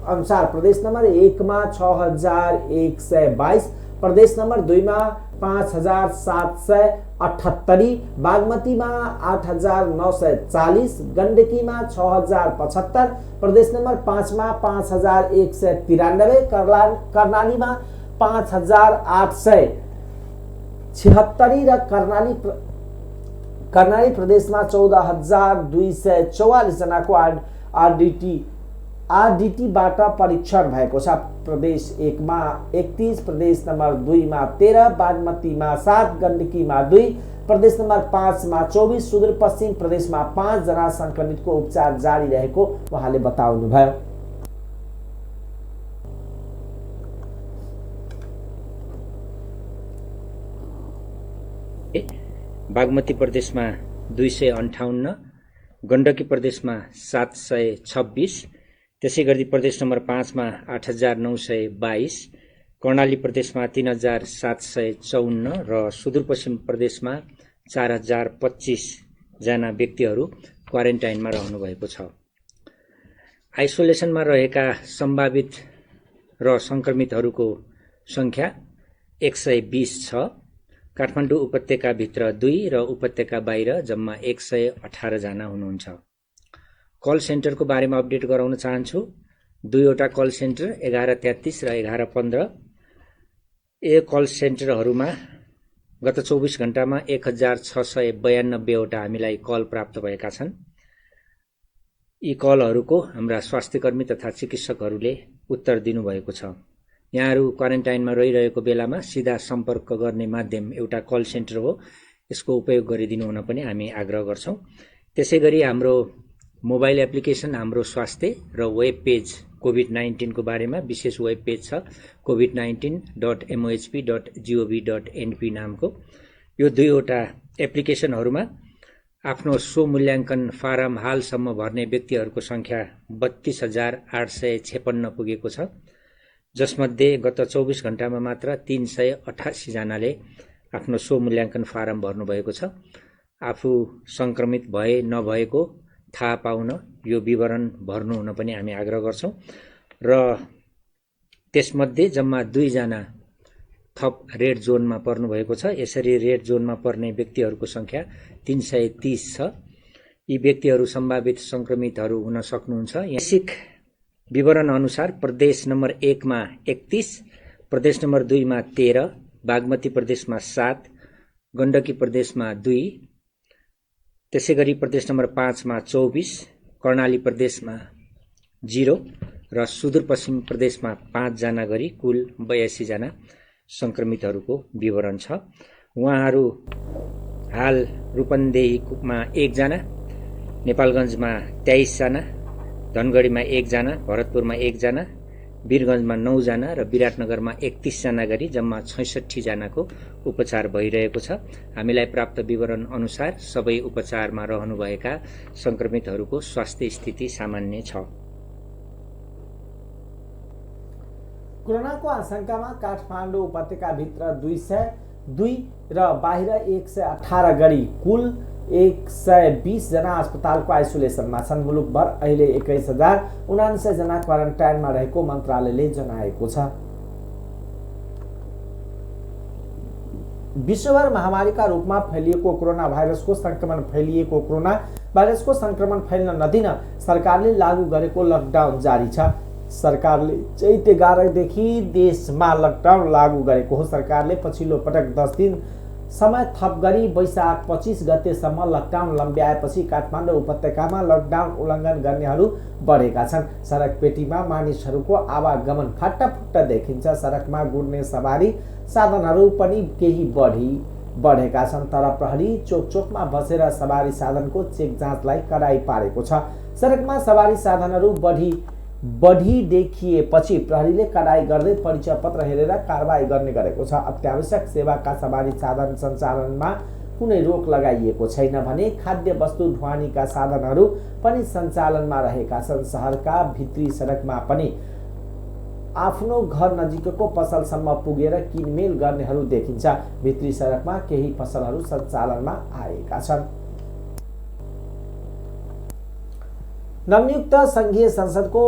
अनुसार प्रदेश नम्बर 1 मा 6,122, प्रदेश नम्बर 2 मा 5,778, बागमतीमा 8,940, गण्डकीमा 6,075, प्रदेश नम्बर 5 मा 5,193, कर्णालीमा 5,876 र कर्णाली प्रदेशमा 14,244 जनाको आरडीटीबाट परीक्षण भएको छ। प्रदेश 1 मा 31, प्रदेश नम्बर 2 मा 13, बागमतीमा 7, गण्डकीमा 2, प्रदेश नम्बर 5 मा 24, सुदूरपश्चिम प्रदेशमा 5 जना संक्रमितको उपचार जारी रहेको उहाँले बताउनुभयो। बागमती प्रदेशमा 258, गण्डकी प्रदेशमा 726, त्यसै गरी प्रदेश नम्बर 5 मा 8,922, कर्णाली प्रदेशमा 3,754 र सुदूरपश्चिम प्रदेशमा 4,025 जना व्यक्तिहरू क्वारेन्टाइनमा रहनु भएको छ। आइसोलेसनमा रहेका सम्भावित र संक्रमितहरूको संख्या 120 छ। काठमाडौँ उपत्यकाभित्र 2 र उपत्यका बाहिर जम्मा 118 जना हुनुहुन्छ। कल सेन्टरको बारेमा अपडेट गराउन चाहन्छु। 2 वटा कल सेन्टर 1133 र 1115। यो कल सेन्टरहरूमा गत 24 घण्टामा 1692 वटा हामीलाई कल प्राप्त भएका छन्। यी कलहरूको हाम्रा स्वास्थ्यकर्मी तथा चिकित्सकहरूले उत्तर दिनुभएको छ। यहाँहरू क्वारेन्टाइनमा रहिरहेको बेलामा सीधा सम्पर्क गर्ने माध्यम एउटा कल सेन्टर हो। यसको उपयोग गरिदिनु हुन पनि हामी आग्रह गर्छौं। त्यसैगरी हाम्रो मोबाइल एप्लिकेसन हाम्रो स्वास्थ्य र वेब पेज कोभिड-19 को बारेमा विशेष वेब पेज छ covid19.mohp.gov.np नामको। यो 2 वटा एप्लिकेसनहरूमा आफ्नो स्वमूल्याङ्कन फारम हालसम्म भर्ने व्यक्तिहरूको संख्या 32,856 पुगेको छ, जसमध्ये गत 24 घण्टामा मात्र 388 जनाले आफ्नो स्वमूल्याङ्कन फारम भर्नुभएको छ। आफू संक्रमित भए नभएको थाहा पाउन यो विवरण भर्नु हुन पनि हामी आग्रह गर्छौं र त्यसमध्ये जम्मा 2 जना थप रेड जोनमा पर्नु भएको छ। यसरी रेड जोनमा पर्ने व्यक्तिहरूको संख्या 330 छ। यी व्यक्तिहरू सम्भावित संक्रमितहरू हुन सक्नुहुन्छ। वैश्विक विवरण अनुसार प्रदेश नम्बर 1 मा 31, प्रदेश नम्बर 2 मा 13, बागमती प्रदेशमा 7, गण्डकी प्रदेशमा 2, त्यसैगरी प्रदेश नम्बर 5 मा 24, कर्णाली प्रदेशमा 0 र सुदूरपश्चिम प्रदेशमा 5 जना गरी कुल 82 जना संक्रमितहरूको विवरण छ। उहाँहरू हाल रूपन्देहीमा 1 जना, नेपालगञ्जमा 23 जना, धनगढीमा 1 जना, भरतपुरमा 1 जना, वीरगञ्जमा 9 जना र विराटनगरमा 31 जना गरी जम्मा 66 जनाको उपचार भइरहेको छ। हामीलाई प्राप्त विवरण अनुसार सबै उपचारमा रहनुभएका संक्रमितहरूको स्वास्थ्य स्थिति सामान्य छ। कोरोनाको आशंकामा काठमाडौँ उपत्यकाभित्र 202 र बाहिर 118 गरी कुल 120 जना अस्पतालको आइसोलेसनमा छन्। मुलुकभर अहिले 21,079 जना क्वारेन्टाइनमा रहेको मन्त्रालयले जनाएको छ। विश्वभर महामारीका रूपमा फैलिएको कोरोना भाइरसको संक्रमण फैल्न नदिन सरकारले लागू गरेको लकडाउन जारी छ। सरकारले चैते 11 देखि देशमा लकडाउन लागू गरेको हो। सरकारले पछिल्लो पटक 10 दिन समय थप गरी वैशाख 25 गतेसम्म लकडाउन लम्ब्याएपछि काठमाडौँ उपत्यकामा लकडाउन उल्लङ्घन गर्नेहरू बढेका छन्। सडक पेटीमा मानिसहरूको आवागमन फाटाफुट्टा देखिन्छ। सडकमा गुड्ने सवारी साधनहरू पनि केही बढेका छन्, तर प्रहरी चोकचोकमा बसेर सवारी साधनको चेक जाँचलाई कडाई पारेको छ। सडकमा सवारी साधनहरू बढी देखिएपछि प्रहरीले कडाई गर्दै परिचय पत्र हेरेर कारबाही गर्ने गरेको छ। अत्यावश्यक सेवाका सवारी साधन सञ्चालनमा कुनै रोक लगाइएको छैन भने खाद्य वस्तु ढुवानीका साधनहरू पनि सञ्चालनमा रहेका छन्। शहरका भित्री सडकमा पनि आफ्नो घर नजिकको पसलसम्म पुगेर किनमेल गर्नेहरू देखिन्छ। भित्री सडकमा केही पसलहरू सञ्चालनमा आएका छन्। नवनियुक्त संघीय संसदको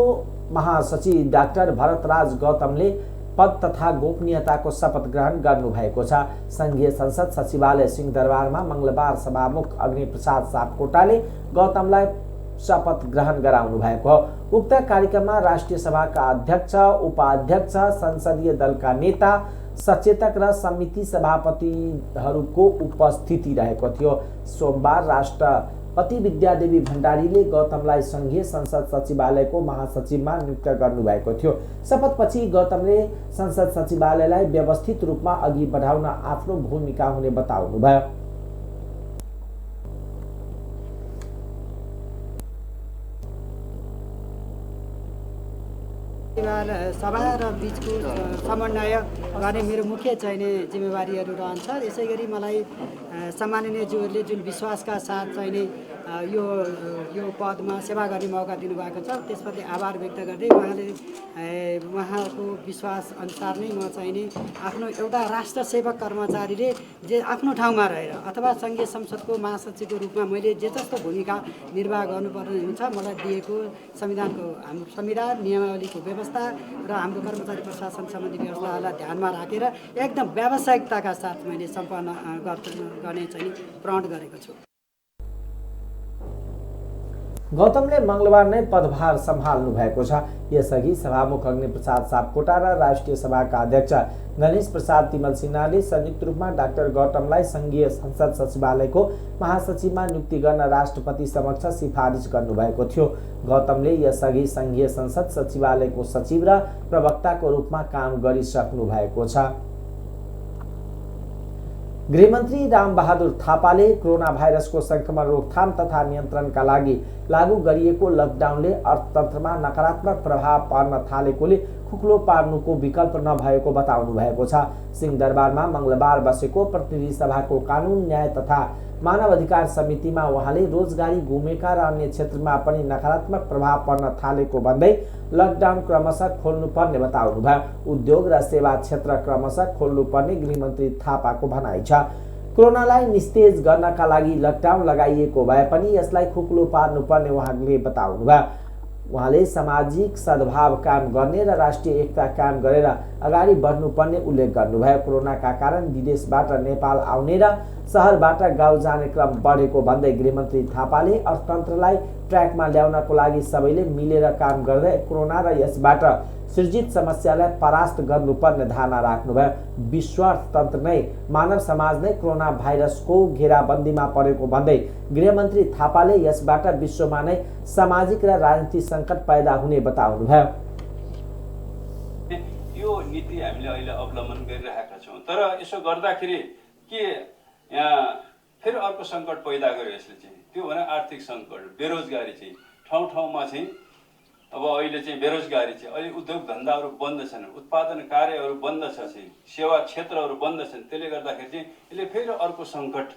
महासचिव डाक्टर भरतराज गौतमले पद तथा गोपनीयताको शपथ ग्रहण गर्नुभएको छ। संघीय संसद सचिवालय सिंहदरबारमा मंगलबार सभामुख अग्निप्रसाद सापकोटाले गौतमलाई शपथ ग्रहण गराउनु भएको हो। उक्त कार्यक्रममा राष्ट्रिय सभाका अध्यक्ष, उपाध्यक्ष, संसदीय दलका नेता, सचेतक र समिति सभापतिहरूको उपस्थिति रहेको थियो। सोमबार राष्ट्रपति विद्यादेवी भण्डारीले गौतमलाई संघीय संसद सचिवालयको महासचिवमा नियुक्त गर्नुभएको थियो। शपथपछि गौतमले संसद सचिवालयलाई व्यवस्थित रूपमा अघि बढाउन आफ्नो भूमिका हुने बताउनुभयो। सभा र बीचको समन्वय गर्ने मेरो मुख्य चाहिने जिम्मेवारीहरू रहन्छ। यसै गरी मलाई सम्माननीयज्यूहरूले जुन विश्वासका साथ चाहिने यो पदमा सेवा गर्ने मौका दिनुभएको छ, त्यसप्रति आभार व्यक्त गर्दै उहाँको विश्वास अनुसार नै म चाहिने आफ्नो एउटा राष्ट्र सेवक कर्मचारीले जे आफ्नो ठाउँमा रहेर अथवा संघीय संसदको महासचिवको रूपमा मैले जे जस्तो भूमिका निर्वाह गर्नुपर्ने हुन्छ मलाई दिएको संविधानको हाम्रो संविधान नियमावलीको व्यवस्था र हाम्रो कर्मचारी प्रशासन सम्बन्धी व्यवस्थालाई ध्यानमा राखेर एकदम व्यावसायिकताका साथ मैले सम्पन्न गर्ने चाहिँ प्रण गरेको छु। गौतमले मंगलबार नै पदभार सम्हाल्नु भएको छ। यसअघि सभामुख अग्निप्रसाद सापकोटा र राष्ट्रिय सभाका अध्यक्ष गणेश प्रसाद तिमल सिन्हाले संयुक्त रूपमा डाक्टर गौतमलाई संघीय संसद सचिवालयको महासचिवमा नियुक्ति गर्न राष्ट्रपति समक्ष सिफारिस गर्नुभएको थियो। गौतमले यसअघि संघीय संसद सचिवालयको सचिव र प्रवक्ताको रूपमा काम गरिसक्नु भएको छ। गृहमन्त्री रामबहादुर थापाले कोरोना भाइरसको संक्रमण रोकथाम तथा नियन्त्रणका लागि लागू गरिएको लकडाउनले अर्थतन्त्रमा नकारात्मक प्रभाव पर्न थालेकोले खुकुलो पार्नुको विकल्प नभएको बताउनु भएको छ। सिंहदरबारमा मंगलबार बसेको प्रतिनिधि सभाको कानून, न्याय तथा मानव अधिकार समितिमा उहाँले रोजगारी गुमेका र अन्य क्षेत्रमा पनि नकारात्मक प्रभाव पर्न थालेको भन्दै लकडाउन क्रमशः खोल्नुपर्ने बताउनुभयो। उद्योग र सेवा क्षेत्र क्रमशः खोल्नुपर्ने गृहमन्त्री थापाको भनाइ छ। कोरोनालाई निस्तेज गर्नका लागि लकडाउन लगाइएको भए पनि यसलाई खुकुलो पार्नुपर्ने उहाँले बताउनुभयो। उहाँले सामाजिक सद्भाव कायम गर्ने र राष्ट्रिय एकता कायम गरेर अगाडि बढ्नुपर्ने उल्लेख गर्नुभयो। कोरोनाका कारण विदेशबाट नेपाल आउने र शहरबाट गाउँ जाने क्रम बढेको भन्दै गृहमन्त्री थापाले अर्थतन्त्रलाई ट्र्याकमा ल्याउनको लागि सबैले मिलेर काम गर्दै कोरोना र यसबाट सृजित समस्यालाई परास्त गर्नुपर्ने धारणा राख्नुभयो। विश्व अर्थतन्त्र नै मानव समाज नै कोरोना भाइरसको घेराबन्दीमा परेको भन्दै गृहमन्त्री थापाले यसबाट विश्वमा नै सामाजिक र राजनीतिक सङ्कट पैदा हुने बताउनुभयो। यो नीति हामीले अहिले अवलम्बन गरिरहेका छौँ, तर यसो गर्दाखेरि के यहाँ फेरि अर्को सङ्कट पैदा गर्यो यसले चाहिँ, त्यो भने आर्थिक सङ्कट, बेरोजगारी चाहिँ ठाउँ ठाउँमा चाहिँ अब अहिले चाहिँ बेरोजगारी चाहिँ अहिले उद्योग धन्दाहरू बन्द छन्, उत्पादन कार्यहरू बन्द छ चाहिँ, सेवा क्षेत्रहरू बन्द छन्। त्यसले गर्दाखेरि चाहिँ यसले फेरि अर्को सङ्कट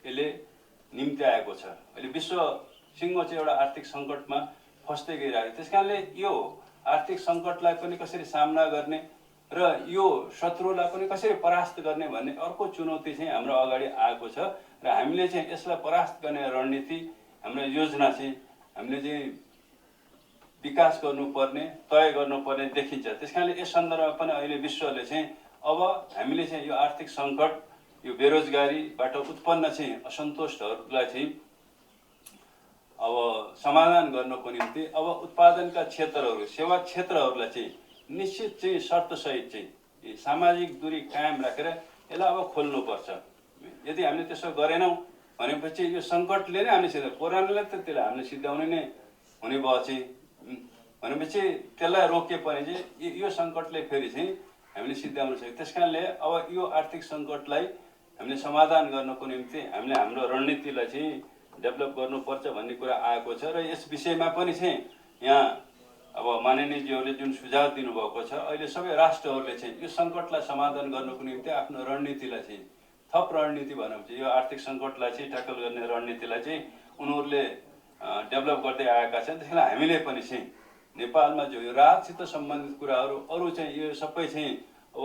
यसले निम्ति आएको छ। अहिले विश्व सिंह चाहिँ एउटा आर्थिक सङ्कटमा फस्दै गइरहेको। त्यस कारणले यो आर्थिक सङ्कटलाई पनि कसरी सामना गर्ने र यो शत्रुलाई पनि कसरी परास्त गर्ने भन्ने अर्को चुनौती चाहिँ हाम्रो अगाडि आएको छ र हामीले चाहिँ यसलाई परास्त गर्ने रणनीति, हाम्रो योजना चाहिँ हामीले चाहिँ विकास गर्नुपर्ने, तय गर्नुपर्ने देखिन्छ। त्यस कारणले यस सन्दर्भमा पनि अहिले विश्वले चाहिँ अब हामीले चाहिँ यो आर्थिक सङ्कट, यो बेरोजगारीबाट उत्पन्न चाहिँ असन्तोषहरूलाई चाहिँ अब समाधान गर्नको निम्ति अब उत्पादनका क्षेत्रहरू, सेवा क्षेत्रहरूलाई चाहिँ निश्चित चाहिँ शर्तसहित चाहिँ सामाजिक दूरी कायम राखेर यसलाई अब खोल्नुपर्छ। यदि हामीले त्यसो गरेनौँ भनेपछि यो सङ्कटले नै हामीले सिद्धाउने, कोरोनाले त त्यसलाई हामीले सिद्धाउने नै हुने भयो चाहिँ भनेपछि त्यसलाई रोके पनि चाहिँ यो सङ्कटले फेरि चाहिँ हामीले सिद्धाउन सक्यो। त्यस कारणले अब यो आर्थिक सङ्कटलाई हामीले समाधान गर्नको निम्ति हामीले हाम्रो रणनीतिलाई चाहिँ डेभलप गर्नुपर्छ भन्ने कुरा आएको छ र यस विषयमा पनि चाहिँ यहाँ अब माननीयज्यूहरूले जुन सुझाव दिनुभएको छ, अहिले सबै राष्ट्रहरूले चाहिँ यो सङ्कटलाई समाधान गर्नको निम्ति आफ्नो रणनीतिलाई चाहिँ थप रणनीति भनौँ चाहिँ यो आर्थिक सङ्कटलाई चाहिँ ट्याकल गर्ने रणनीतिलाई चाहिँ उनीहरूले डेभलप गर्दै आएका छन्। त्यस कारण हामीले पनि चाहिँ नेपालमा जो यो राहतसित सम्बन्धित कुराहरू अरू चाहिँ यो सबै चाहिँ अब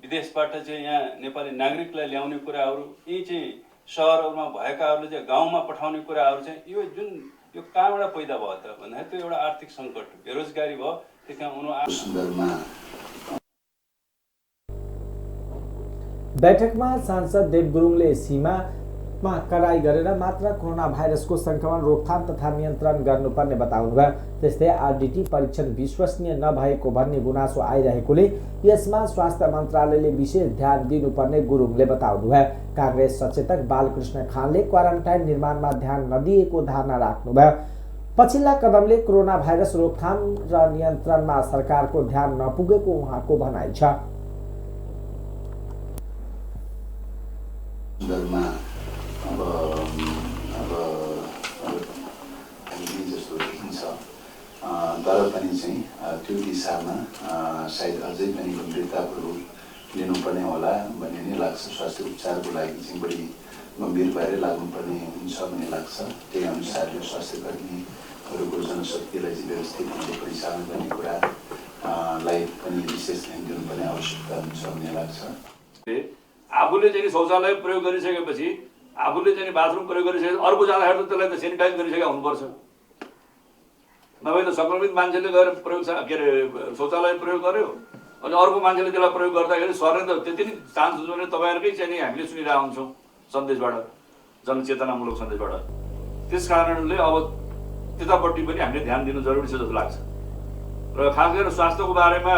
विदेशबाट चाहिँ यहाँ नेपाली नागरिकलाई ल्याउने कुराहरू, यी चाहिँ सहरहरूमा भएकाहरूले चाहिँ गाउँमा पठाउने कुराहरू चाहिँ यो जुन यो कहाँबाट पैदा भयो त भन्दाखेरि त्यो एउटा आर्थिक सङ्कट, बेरोजगारी भयो। त्यस कारण बैठकमा सांसद देव गुरुङले सीमामा कडाई गरेर मात्र कोरोना भाइरसको सङ्क्रमण रोकथाम तथा नियन्त्रण गर्नुपर्ने बताउनुभयो। त्यस्तै आरडिटी परीक्षण विश्वसनीय नभएको भन्ने गुनासो आइरहेकोले यसमा स्वास्थ्य मन्त्रालयले विशेष ध्यान दिनुपर्ने गुरुङले बताउनुभयो। काङ्ग्रेस सचेतक बालकृष्ण खानले क्वारेन्टाइन निर्माणमा ध्यान नदिएको धारणा राख्नुभयो। पछिल्ला कदमले कोरोना भाइरस रोकथाम र नियन्त्रणमा सरकारको ध्यान नपुगेको उहाँको भनाइ छ। तर पनि चाहिँ त्यो दिशामा सायद अझै पनि गम्भीरतापूर्वक लिनुपर्ने होला भन्ने नै लाग्छ। स्वास्थ्य उपचारको लागि चाहिँ बढी गम्भीर भएर लाग्नुपर्ने हुन्छ भन्ने लाग्छ। त्यही अनुसारले स्वास्थ्य कर्मीहरूको जनशक्तिलाई चाहिँ व्यवस्थित रूपले परिचालन गर्ने कुरालाई पनि विशेष ध्यान दिनुपर्ने आवश्यकता हुन्छ भन्ने लाग्छ। आफूले चाहिँ शौचालय प्रयोग गरिसकेपछि, आफूले चाहिँ बाथरुम प्रयोग गरिसकेपछि अर्को जाँदाखेरि त त्यसलाई त सेनिटाइज गरिसकेका हुनुपर्छ। नभए त सङ्क्रमित मान्छेले गएर प्रयोग के अरे शौचालय प्रयोग गर्यो अनि अर्को मान्छेले त्यसलाई प्रयोग गर्दाखेरि सर्ने त त्यति नै चान्स हुन्छ भने तपाईँहरूकै चाहिँ हामीले सुनिरहेको हुन्छौँ सन्देशबाट, जनचेतनामूलक सन्देशबाट। त्यस कारणले अब त्यतापट्टि पनि हामीले ध्यान दिनु जरुरी छ जस्तो लाग्छ। र खास गरेर स्वास्थ्यको बारेमा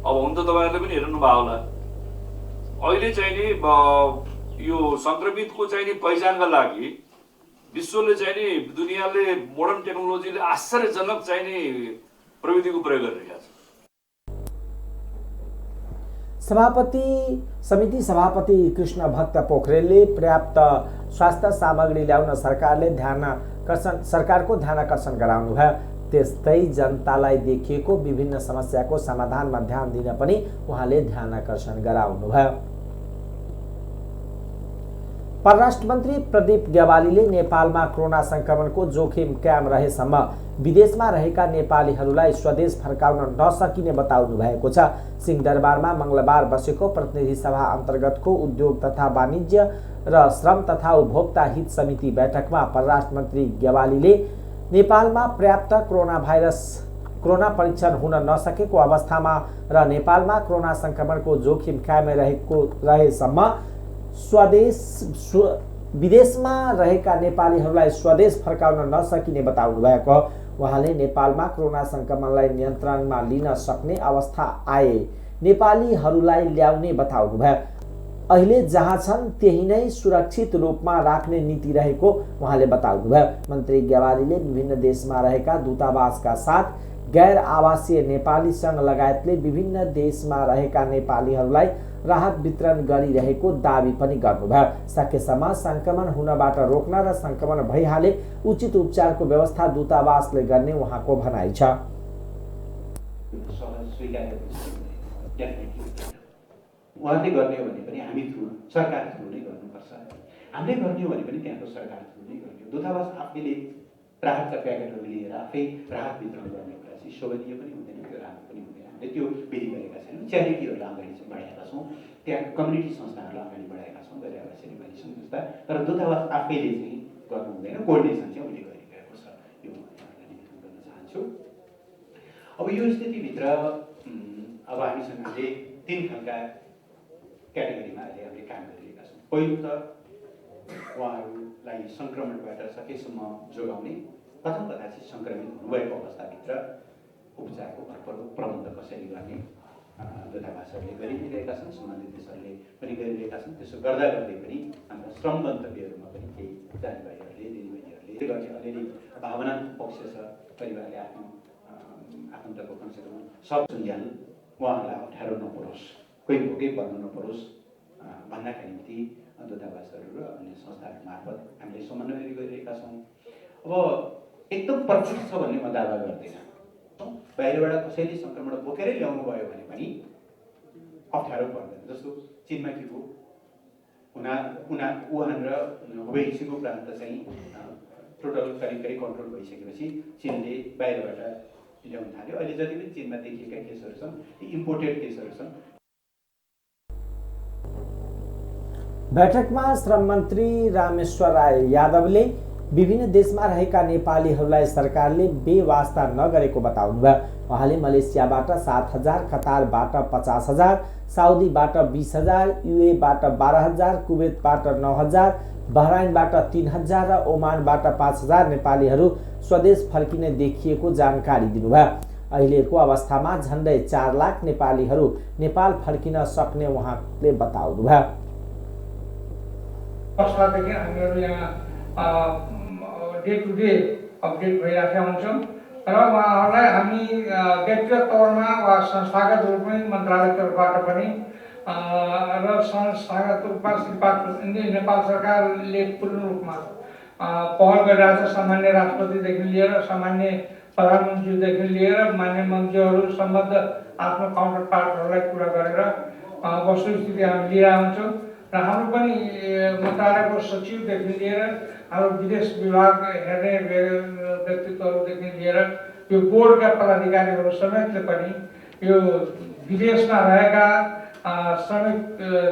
अब हुन त तपाईँहरूले पनि हेर्नुभयो होला, अहिले चाहिँ नि यो सङ्क्रमितको चाहिँ नि पहिचानका लागि विश्वले चाहिँ नि दुनियाँले मोडर्न टेक्नोलोजीले आश्चर्यजनक चाहिँ नि प्रविधिको प्रयोग गरिरहेको छ। समिति सभापति कृष्ण भक्त पोखरेलले पर्याप्त स्वास्थ्य सामग्री ल्याउन सरकारको ध्यानाकर्षण गराउनुभयो। त्यस्तै जनतालाई देखिएको विभिन्न समस्याको समाधानमा ध्यान दिन पनि उहाँले ध्यानाकर्षण गराउनुभयो। परराष्ट्र मन्त्री प्रदीप ग्यावालीले नेपालमा कोरोना संक्रमणको जोखिम कायम रहेसम्म विदेशमा रहेका नेपालीहरूलाई स्वदेश फर्काउन नसकिने बताउनु भएको छ। सिंहदरबारमा मंगलबार बसेको प्रतिनिधि सभा अन्तर्गतको उद्योग तथा वाणिज्य र श्रम तथा उपभोक्ता हित समिति बैठकमा परराष्ट्र मन्त्री ग्यावालीले नेपालमा पर्याप्त कोरोना परीक्षण हुन नसकेको अवस्थामा र नेपालमा कोरोना संक्रमणको जोखिम कायमै रहेसम्म विदेशमा रहेका नेपालीहरूलाई स्वदेश फर्काउन नसकिने बताउनु भएको उहाँले नेपालमा कोरोना संक्रमणलाई नियन्त्रणमा लिन सक्ने अवस्था आए नेपालीहरूलाई ल्याउने बताउनु भयो। अहिले जहाँ छन् त्यही नै सुरक्षित रूपमा राख्ने नीति रहेको उहाँले बताउनु भयो। मन्त्री ग्यावालीले विभिन्न देशमा रहेका दूतावासका साथ गैर आवासीय नेपाली सङ्घ लगायतले विभिन्न देशमा रहेका नेपालीहरूलाई राहत वितरण गरिरहेको दावी पनि गर्नुभयो। सकेसम्म संक्रमण हुनबाट रोक्न र संक्रमण भइहाले उचित उपचारको व्यवस्था दूतावासले गर्ने उहाँको भनाइ छ। उहाँले गर्ने हो भने पनि हामी थ्रु सरकार थ्रु नै गर्नुपर्छ। हामीले गर्ने हो भने पनि त्यहाँको सरकार थ्रु नै गर्ने हो। दूतावास आफैले राहतका प्याकेटहरू लिएर आफै राहत वितरण गर्ने कुरा चाहिँ शोभनीय पनि हुँदैन, त्यो राम्रो पनि हुँदैन। हामीले त्यो विधि गरेका छैनौँ। च्यारिटीहरूलाई अगाडि चाहिँ बढाएका छौँ, त्यहाँ कम्युनिटी संस्थाहरूलाई अगाडि बढाएका छौँ, गैर आवासीय नेपाली सङ्घ जस्ता। तर दूतावास आफैले चाहिँ गर्नु हुँदैन, कोअर्डिनेसन चाहिँ उसले गरिरहेको छ। यो निवेदन गर्न चाहन्छु। अब यो स्थितिभित्र अब हामीसँग अहिले 3 खालका क्याटेगोरीमा अहिले हामीले काम गरिरहेका छौँ। पहिलो त उहाँहरूलाई सङ्क्रमणबाट सकेसम्म जोगाउने कथा चाहिँ सङ्क्रमित हुनुभएको अवस्थाभित्र उपचारको प्रबन्ध कसरी गर्ने दूतावासहरूले गरि नै रहेका छन्, सम्बन्धित देशहरूले पनि गरिरहेका छन्। त्यसो गर्दा गर्दै पनि हाम्रा श्रम गन्तव्यहरूमा पनि केही दाजुभाइहरूले दिदीबहिनीहरूले गर्ने अलिअलि भावनात्मक पक्ष छ। परिवारले आफ्नो आफन्तको कमसेकम सब सञ्जाल उहाँहरूलाई अप्ठ्यारो नपरोस्, कोही भोकै पर्नु नपरोस् भन्नका निम्ति दूतावासहरू र अन्य संस्थाहरू मार्फत हामीले समन्वय गरिरहेका छौँ। अब एकदम पर्फेक्ट छ भन्ने म दावा गर्दिनँ। बाहिरबाट कसैले सङ्क्रमण बोकेरै ल्याउनु भयो भने पनि अप्ठ्यारो पर्दैन। जस्तो चीनमा के हो, वुहान र हुबेईको प्रान्त चाहिँ टोटल करिब कन्ट्रोल भइसकेपछि चीनले बाहिरबाट ल्याउन थाल्यो। अहिले जति पनि चीनमा देखिएका केसहरू छन् ती इम्पोर्टेड केसहरू छन्। बैठकमा श्रम मन्त्री रामेश्वर राय यादवले विभिन्न देशमा रहेका नेपालीहरूलाई सरकारले बेवास्ता नगरेको बताउनुभयो। उहाँले मलेसियाबाट 7,000, कतारबाट 50,000, साउदीबाट 20,000, युएबाट 12,000, कुवेतबाट 9,000, बहराइनबाट 3,000 र ओमानबाट 5,000 नेपालीहरू स्वदेश फर्किने देखिएको जानकारी दिनुभयो। अहिलेको अवस्थामा झन्डै 4 लाख नेपालीहरू नेपाल फर्किन सक्ने उहाँले बताउनुभयो। वर्षदेखि हामीहरू यहाँ डे टु डे अपडेट भइरहेका हुन्छौँ र उहाँहरूलाई हामी व्यक्तिगत तौरमा वा संस्थागत रूपमै मन्त्रालय तर्फबाट पनि र संस्थागत रूपमा नेपाल सरकारले पूर्ण रूपमा पहल गरिरहेको छ। सामान्य राष्ट्रपतिदेखि लिएर सामान्य प्रधानमन्त्रीदेखि लिएर मान्य मन्त्रीहरू सम्बद्ध आफ्नो काउन्टर पार्टहरूलाई कुरा गरेर वस्तुस्थिति हामी लिएर आउँछौँ र हाम्रो पनि मन्त्रालयको सचिवदेखि लिएर हाम्रो विदेश विभाग हेर्ने व्यक्तित्वहरूदेखि लिएर यो बोर्डका पदाधिकारीहरू समेतले पनि यो विदेशमा रहेका श्रमिक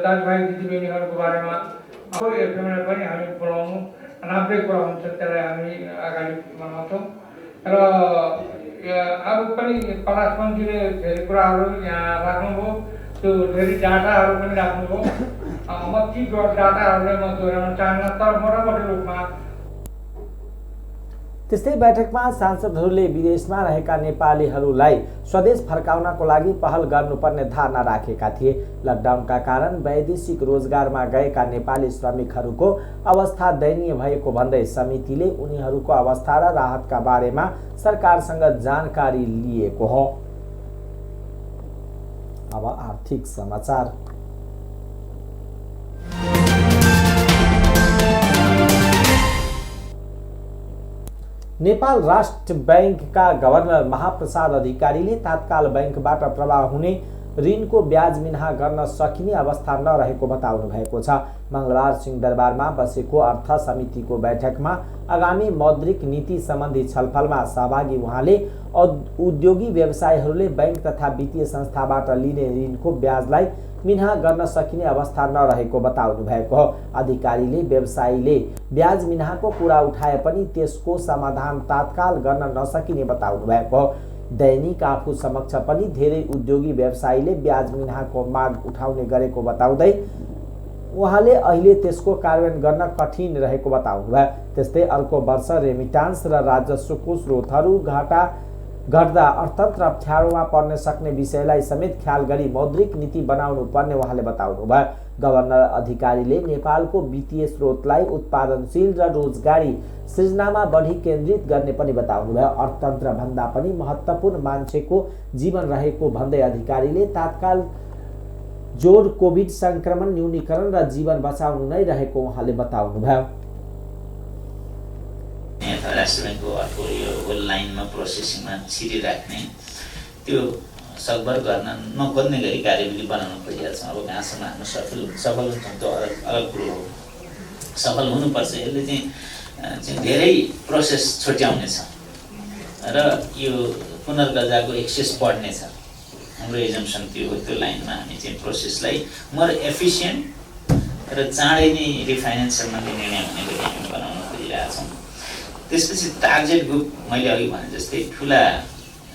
दाजुभाइ दिदीबहिनीहरूको बारेमा एफएमलाई पनि हामी बोलाउनु राम्रै कुरा हुन्छ, त्यसलाई हामी अगाडि बढाउँछौँ। र अरू पनि प्रकाश मन्त्रीले धेरै कुराहरू यहाँ राख्नुभयो, त्यो धेरै डाटाहरू पनि राख्नुभयो। म ती डाटाहरूलाई म दोहोऱ्याउन चाहन्न, तर मोटामोटी रूपमा त्यस्तै बैठकमा सांसदहरूले विदेशमा रहेका नेपालीहरूलाई स्वदेश फर्काउनको लागि पहल गर्नुपर्ने धारणा राखेका थिए। लकडाउनका कारण वैदेशिक रोजगारमा गएका नेपाली श्रमिकहरूको अवस्था दयनीय भएको भन्दै समितिले उनीहरूको अवस्था र राहतका बारेमा सरकारसँग जानकारी लिएको हो। अब आर्थिक समाचार। नेपाल राष्ट्र बैंकका गभर्नर महाप्रसाद अधिकारीले तत्काल बैंकबाट प्रवाह हुने ऋणको ब्याज मिन्हा गर्न सकिने अवस्था नरहेको बताउनु भएको छ। मंगलबार सिंहदरबारमा बसेको अर्थ समितिको बैठकमा आगामी मौद्रिक नीति सम्बन्धी छलफलमा सहभागी उहाँले उद्योगी व्यवसायीहरूले बैंक तथा वित्तीय संस्थाबाट लिने ऋणको ब्याजलाई मिन्हा गर्न सकिने अवस्था नरहेको बताउनु भएको हो। अधिकारीले व्यवसायीले ब्याज मिन्हाको कुरा उठाए पनि त्यसको समाधान तात्काल गर्न नसकिने बताउनु भएको हो। दैनिक आफू समक्ष पनि धेरै उद्योगी व्यवसायीले ब्याज मिन्हाको माग उठाउने गरेको बताउँदै उहाँले अहिले त्यसको कार्यान्वयन गर्न कठिन रहेको बताउनु भयो। त्यस्तै अर्को वर्ष रेमिटान्स र राजस्वको स्रोतहरू घट्दा अर्थतन्त्र अप्ठ्यारोमा पर्न सक्ने विषयलाई समेत ख्याल गरी मौद्रिक नीति बनाउनु पर्ने उहाँले बताउनु भयो। गभर्नर अधिकारीले नेपालको वित्तीय स्रोतलाई उत्पादनशील र रोजगारी सृजनामा बढी केन्द्रित गर्ने पनि बताउनु भयो। अर्थतन्त्र भन्दा पनि महत्त्वपूर्ण मान्छेको जीवन रहेको भन्दै अधिकारीले तात्काल जोड कोभिड संक्रमण न्यूनीकरण र जीवन बचाउनु नै रहेको उहाँले बताउनु भयो। राष्ट्र ब्याङ्कको अर्को यो होल लाइनमा प्रोसेसिङमा छिरिराख्ने त्यो सकभर गर्न नखोज्ने गरी कार्यविधि बनाउन खोजिरहेको छौँ। अब कहाँसम्म हाम्रो सफल हुन्छ त्यो अलग कुरो हो। सफल हुनुपर्छ। यसले चाहिँ धेरै प्रोसेस छुट्याउनेछ र यो पुनर्गजाको एक्सेस बढ्नेछ। हाम्रो एजम्सन त्यो हो। त्यो लाइनमा हामी चाहिँ प्रोसेसलाई मोर एफिसियन्ट र चाँडै नै रिफाइनेन्स सम्बन्धी निर्णय हुने गरी हामी बनाउन खोजिरहेका छौँ। त्यसपछि टार्गेट ग्रुप मैले अघि भने जस्तै ठुला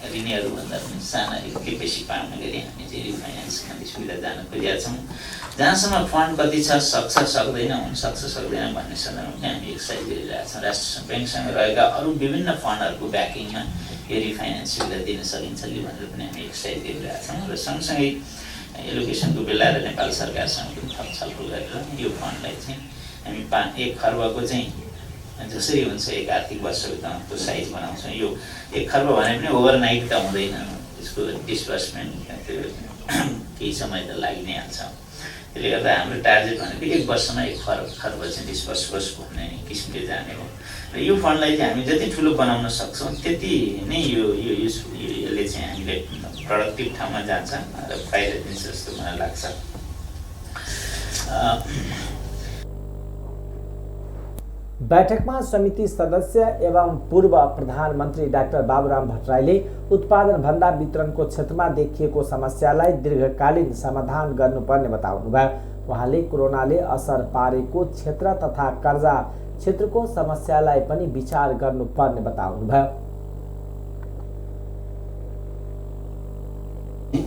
ऋणीहरूभन्दा पनि साना ऋणकै बेसी पाउने गरी हामी चाहिँ रिफाइनेन्स सम्बन्धी सुविधा जान खोजिरहेका छौँ। जहाँसम्म फन्ड कति छ, सक्छ सक्दैन, हुनसक्छ सक्दैन भन्ने सन्दर्भमा पनि हामी एक्सर्साइज गरिरहेका छौँ। राष्ट्र ब्याङ्कसँग रहेका अरू विभिन्न फन्डहरूको ब्याकिङमा यो रिफाइनेन्स सुविधा दिन सकिन्छ कि भनेर पनि हामी एक्सर्साइज गरिरहेका छौँ। र सँगसँगै एलोकेसनको बेला र नेपाल सरकारसँग पनि थप छलफल गरेर यो फन्डलाई चाहिँ हामी 1 खर्बको चाहिँ जसरी हुन्छ एक आर्थिक वर्षभित्रमा त्यो साइज बनाउँछौँ। यो 1 खर्ब भने पनि ओभरनाइट त हुँदैन। त्यसको डिस्बर्समेन्ट त्यो केही समय त लागि नै हाल्छ। त्यसले गर्दा हाम्रो टार्गेट भनेको 1 वर्षमा 1 खर्ब चाहिँ डिस्बर्स होस् भन्ने किसिमले जाने हो। र यो फन्डलाई चाहिँ हामी जति ठुलो बनाउन सक्छौँ त्यति नै यसले चाहिँ हामीले प्रोडक्टिभ ठाउँमा जान्छ र फाइदा दिन्छ जस्तो मलाई लाग्छ। बैठकमा समिति सदस्य एवं पूर्व प्रधानमन्त्री डाक्टर बाबुराम भट्टराईले उत्पादन भन्दा वितरणको क्षेत्रमा देखिएको समस्यालाई दीर्घकालीन समाधान गर्नुपर्ने बताउनु भयो। उहाँले कोरोनाले असर पारेको क्षेत्र तथा कर्जा क्षेत्रको समस्यालाई पनि विचार गर्नुपर्ने बताउनु भयो।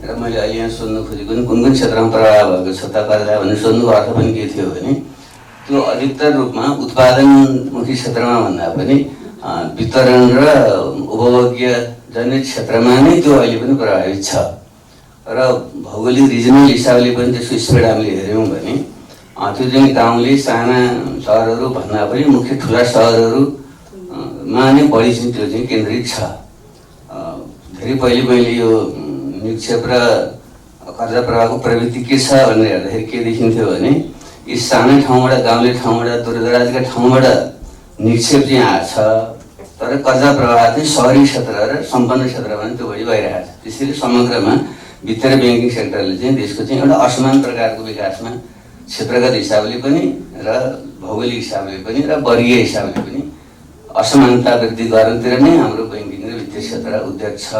र मैले अहिले यहाँ सोध्न खोजेको कुन कुन क्षेत्रमा प्रभाव भएको छ त कर्जा भन्ने सोध्नुको अर्थ पनि के थियो भने त्यो अधिकतर रूपमा उत्पादनमुखी क्षेत्रमा भन्दा पनि वितरण र उपभोग्य जन्य क्षेत्रमा नै त्यो अहिले पनि प्रभावित छ। र भौगोलिक रिजनल हिसाबले पनि त्यसको स्प्रेड हामीले हेऱ्यौँ भने त्यो चाहिँ गाउँले साना सहरहरू भन्दा पनि मुख्य ठुला सहरहरूमा नै बढी चाहिँ त्यो चाहिँ केन्द्रित छ। धेरै पहिले यो निक्षेप र कर्जा प्रवाहको प्रवृत्ति के छ भनेर हेर्दाखेरि के देखिन्थ्यो भने यी सानै ठाउँबाट गाउँले ठाउँबाट दूरदराजका ठाउँबाट निक्षेप चाहिँ आएको छ। तर कर्जा प्रवाह चाहिँ सहरी क्षेत्र र सम्पन्न क्षेत्रमा त्यो बढी भइरहेको छ। त्यसैले समग्रमा वित्तीय ब्याङ्किङ सेक्टरले चाहिँ देशको चाहिँ एउटा असमान प्रकारको विकासमा क्षेत्रगत हिसाबले पनि र भौगोलिक हिसाबले पनि र वर्गीय हिसाबले पनि असमानता वृद्धि गर्नतिर नै हाम्रो ब्याङ्किङ र वित्तीय क्षेत्र उद्योग छ।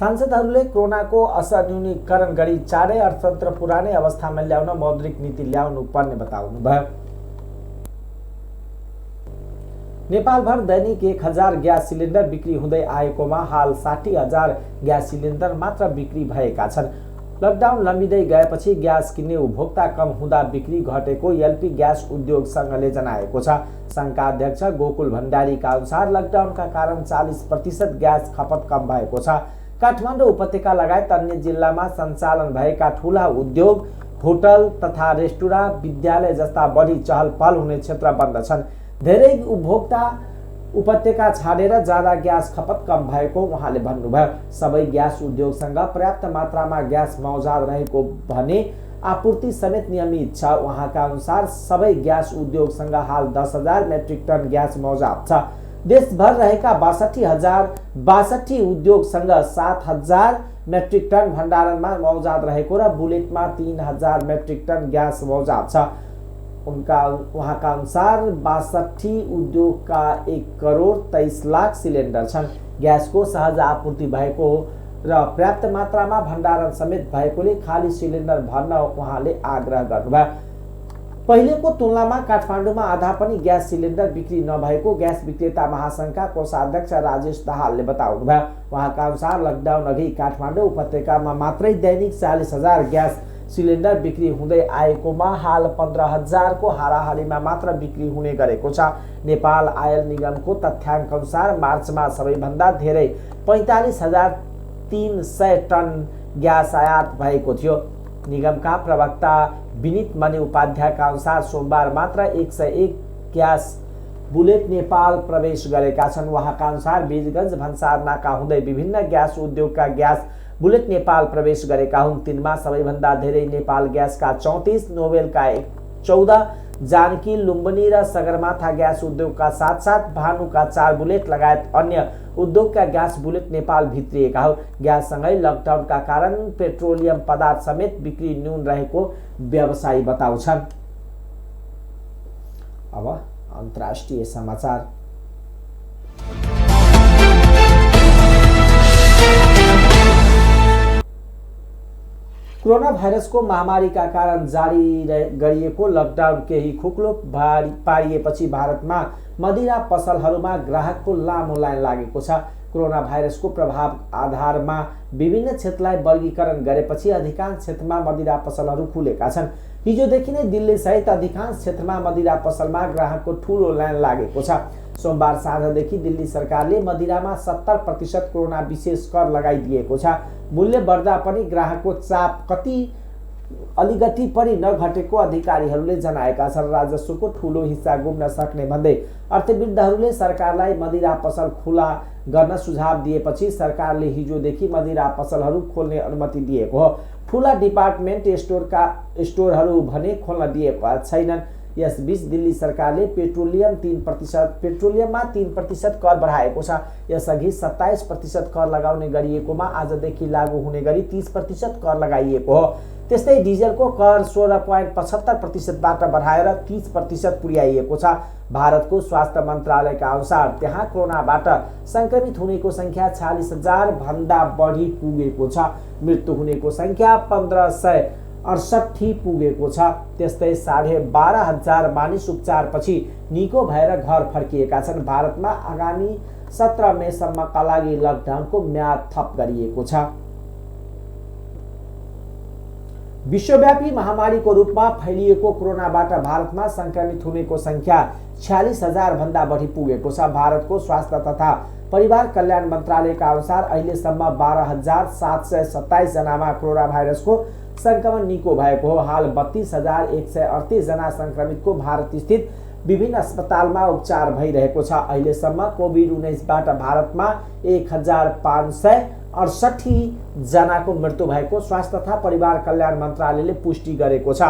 सांसदहरूले कोरोनाको असर न्यूनीकरण गरी चाँडै अर्थतन्त्र पुरानै अवस्थामा ल्याउन मौद्रिक नीति ल्याउनु पर्ने बताउनु भयो। नेपालभर दैनिक 1000 ग्यास सिलिन्डर बिक्री हुँदै आएकोमा हाल 60,000 ग्यास सिलिन्डर मात्र बिक्री भएका छन्। लकडाउन लम्बिँदै गएपछि ग्यास किन्ने उपभोक्ता कम हुँदा बिक्री घटेको एलपी ग्यास उद्योग संघले जनाएको छ। संघका अध्यक्ष गोकुल भण्डारीका अनुसार लकडाउनका कारण 40% ग्यास खपत कम भएको छ। काठमाडौँ उपत्यका लगायत अन्य जिल्लामा सञ्चालन भएका ठूला उद्योग, होटल तथा रेस्टुरेन्ट, विद्यालय जस्ता बढी चहल पहल हुने क्षेत्र बन्द छन्। धेरै उपभोक्ता उपत्यका छाडेर जाँदा ग्यास खपत कम भएको उहाँले भन्नुभयो। सबै ग्यास उद्योगसँग पर्याप्त मात्रामा ग्यास मौजाद रहेको भने आपूर्ति समेत नियमित छ। उहाँका अनुसार सबै ग्यास उद्योगसँग हाल 10,000 मेट्रिक टन ग्यास मौजाद छ। देशभर रहेका 62 उद्योगसँग 7,000 मेट्रिक टन भण्डारणमा मौजाद रहेको र बुलेटमा 3000 मेट्रिक टन ग्यास मौजाद छ। उहाँका अनुसार 62 उद्योगका 1 करोड 23 लाख सिलिन्डर छन्। ग्यासको सहज आपूर्ति भएको हो र पर्याप्त मात्रामा भण्डारण समेत भएकोले खाली सिलिन्डर भर्न उहाँले आग्रह गर्नुभयो। पहिलेको तुलनामा काठमाडौँमा आधा पनि ग्यास सिलिन्डर बिक्री नभएको ग्यास विक्रेता महासंघका कोषाध्यक्ष राजेश दाहालले बताउनुभयो। उहाँका अनुसार लकडाउन अघि काठमाडौँ उपत्यकामा मात्रै दैनिक 40,000 ग्यास सिलिन्डर बिक्री हुँदै आएकोमा हाल 15,000 को हाराहारीमा मात्र बिक्री हुने गरेको छ। नेपाल आयल निगमको तथ्याङ्क अनुसार मार्चमा सबैभन्दा धेरै 45,300 टन ग्यास आयात भएको थियो। निगमका प्रवक्ता विनित मणि उपाध्यायका अनुसार सोमबार मात्र 101 ग्यास बुलेट नेपाल प्रवेश गरेका छन्। उहाँका अनुसार बीरगञ्ज भन्सार नाका हुँदै विभिन्न ग्यास उद्योगका ग्यास बुलेट नेपाल प्रवेश गरेका हुन्। तिनमा सबैभन्दा धेरै नेपाल ग्यासका 34, नोबेलका 14, जानकी लुम्बिनी र सगरमाथा ग्यास उद्योगका साथ भानुका 4 बुलेट लगायत अन्य उद्योगका ग्यास बुलेट नेपाल भित्रिएका हो। ग्याससँगै लकडाउनका कारण पेट्रोलियम पदार्थ समेत बिक्री न्यून रहेको व्यवसायी बताउँछन्। अब अन्तर्राष्ट्रिय समाचार। कोरोना भाइरसको महामारीका कारण जारी गरिएको लकडाउन केही खुकुलो पारिएपछि भारतमा मदिरा पसलहरूमा ग्राहकको लामो लाइन लागेको छ। कोरोना भाइरसको प्रभाव आधारमा विभिन्न क्षेत्रलाई वर्गीकरण गरेपछि अधिकांश क्षेत्रमा मदिरा पसलहरू खुलेका छन्। हिजोदेखि नै दिल्ली सहित अधिकांश क्षेत्रमा मदिरा पसलमा ग्राहकको ठूलो लाइन लागेको छ। सोमबार साँझदेखि दिल्ली सरकारले मदिरामा 70% कोरोना विशेष कर लगाइदिएको छ। मूल्य बढ्दा पनि ग्राहकको चाप अलिकति पनि नघटेको अधिकारीहरूले जनाएका छन्। राजस्वको ठूलो हिस्सा गुम्न सक्ने भन्दै अर्थविदहरूले सरकारलाई मदिरा पसल खुला गर्न सुझाव दिएपछि सरकारले हिजोदेखि मदिरा पसलहरू खोल्ने अनुमति दिएको हो। ठूला डिपार्टमेन्ट स्टोरहरू भने खोल्न दिएका छैनन्। यसबीच दिल्ली सरकारले पेट्रोलियममा 3% कर बढाएको छ। यसअघि 27% कर लगाउने गरिएकोमा आजदेखि लागू हुने गरी 30% कर लगाइएको हो। त्यस्तै डिजेलको कर 16.75%बाट बढाएर 30% पुर्याइएको छ। भारतको स्वास्थ्य मन्त्रालयका अनुसार त्यहाँ कोरोनाबाट संक्रमित हुनेको संख्या 40,000 भन्दा बढी पुगेको छ। मृत्यु हुनेको संख्या 1568 पुगेको छ। त्यस्तै 12,500 मानिस उपचारपछि निको भएर घर फर्किएका छन्। भारतमा आगामी 17 मेसम्मका लागि लकडाउनको म्याद थप गरिएको छ। विश्वव्यापी महामारीको रूपमा फैलिएको कोरोनाबाट भारतमा संक्रमित हुनेको संख्या 46,000 भन्दा बढी पुगेको छ। भारतको स्वास्थ्य तथा परिवार कल्याण मन्त्रालयका अनुसार अहिलेसम्म 12,727 जनामा कोरोना भाइरसको संक्रमण निको भएको हो। हाल 32,138 जना संक्रमितको भारत स्थित विभिन्न अस्पतालमा उपचार भइरहेको छ। अहिलेसम्म कोभिड-19बाट भारतमा 1,568 जनाको मृत्यु भएको स्वास्थ्य तथा परिवार कल्याण मन्त्रालयले पुष्टि गरेको छ।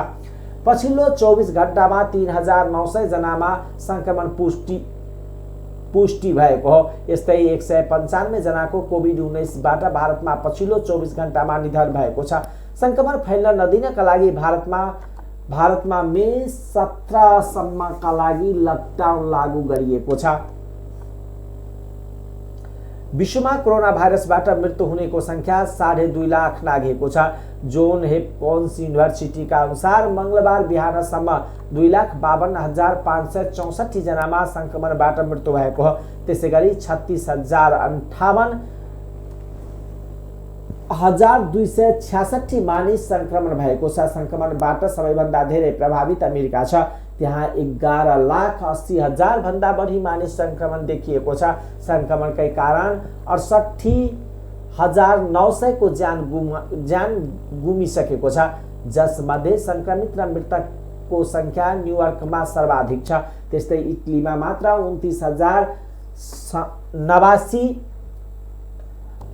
पछिल्लो 24 घण्टामा 3,900 जनामा संक्रमण पुष्टि भएको हो। यस्तै 195 जनाको कोभिड-19बाट भारतमा पछिल्लो 24 घण्टामा निधन भएको छ। संक्रमण फैल्न नदिनका लागि भारतमा मे 17 सम्मका लागि लकडाउन लागू गरिएको छ। विश्वमा कोरोना भाइरसबाट मृत्यु हुनेको संख्या 2.5 लाख नाघेको छ। जोन हेपकिन्स युनिभर्सिटीका अनुसार मंगलबार बिहानसम्म 2,52,564 जनामा संक्रमणबाट मृत्यु भएको हो। त्यसैगरी 36,58,266 मानिस संक्रमण भएको छ। संक्रमणबाट सबैभन्दा धेरै प्रभावित अमेरिका छ। त्यहाँ 11,80,000 भन्दा बढी मानिस संक्रमण देखिएको छ। संक्रमणकै कारण 68,900 को ज्यान गुमिसकेको छ। जसमध्ये संक्रमित र मृतकको संख्या न्युयोर्कमा सर्वाधिक छ। त्यस्तै इटलीमा मात्र 29,089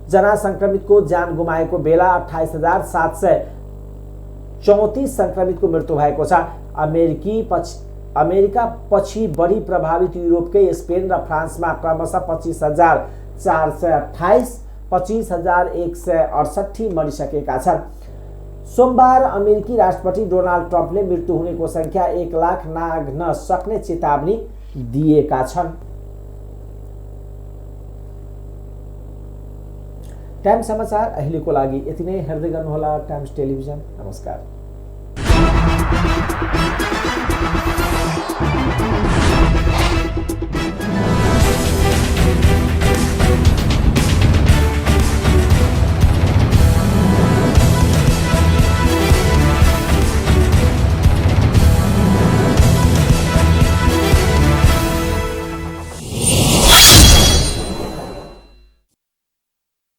जना संक्रमितको ज्यान गुमाएको बेला 28,734 संक्रमितको मृत्यु भएको छ। अमेरिका पछि बढी प्रभावित युरोपकै स्पेन र फ्रान्समा क्रमशः 25,428 25,168 मरिसकेका छन्। सोमबार अमेरिकी राष्ट्रपति डोनाल्ड ट्रम्पले मृत्यु हुनेको संख्या 1 लाख नाग्न सक्ने चेतावनी दिएका छन्। टाइम समाचार अहिलेको लागि यति नै। हेर्दै गर्नुहोला टाइम्स टेलिभिजन। नमस्कार।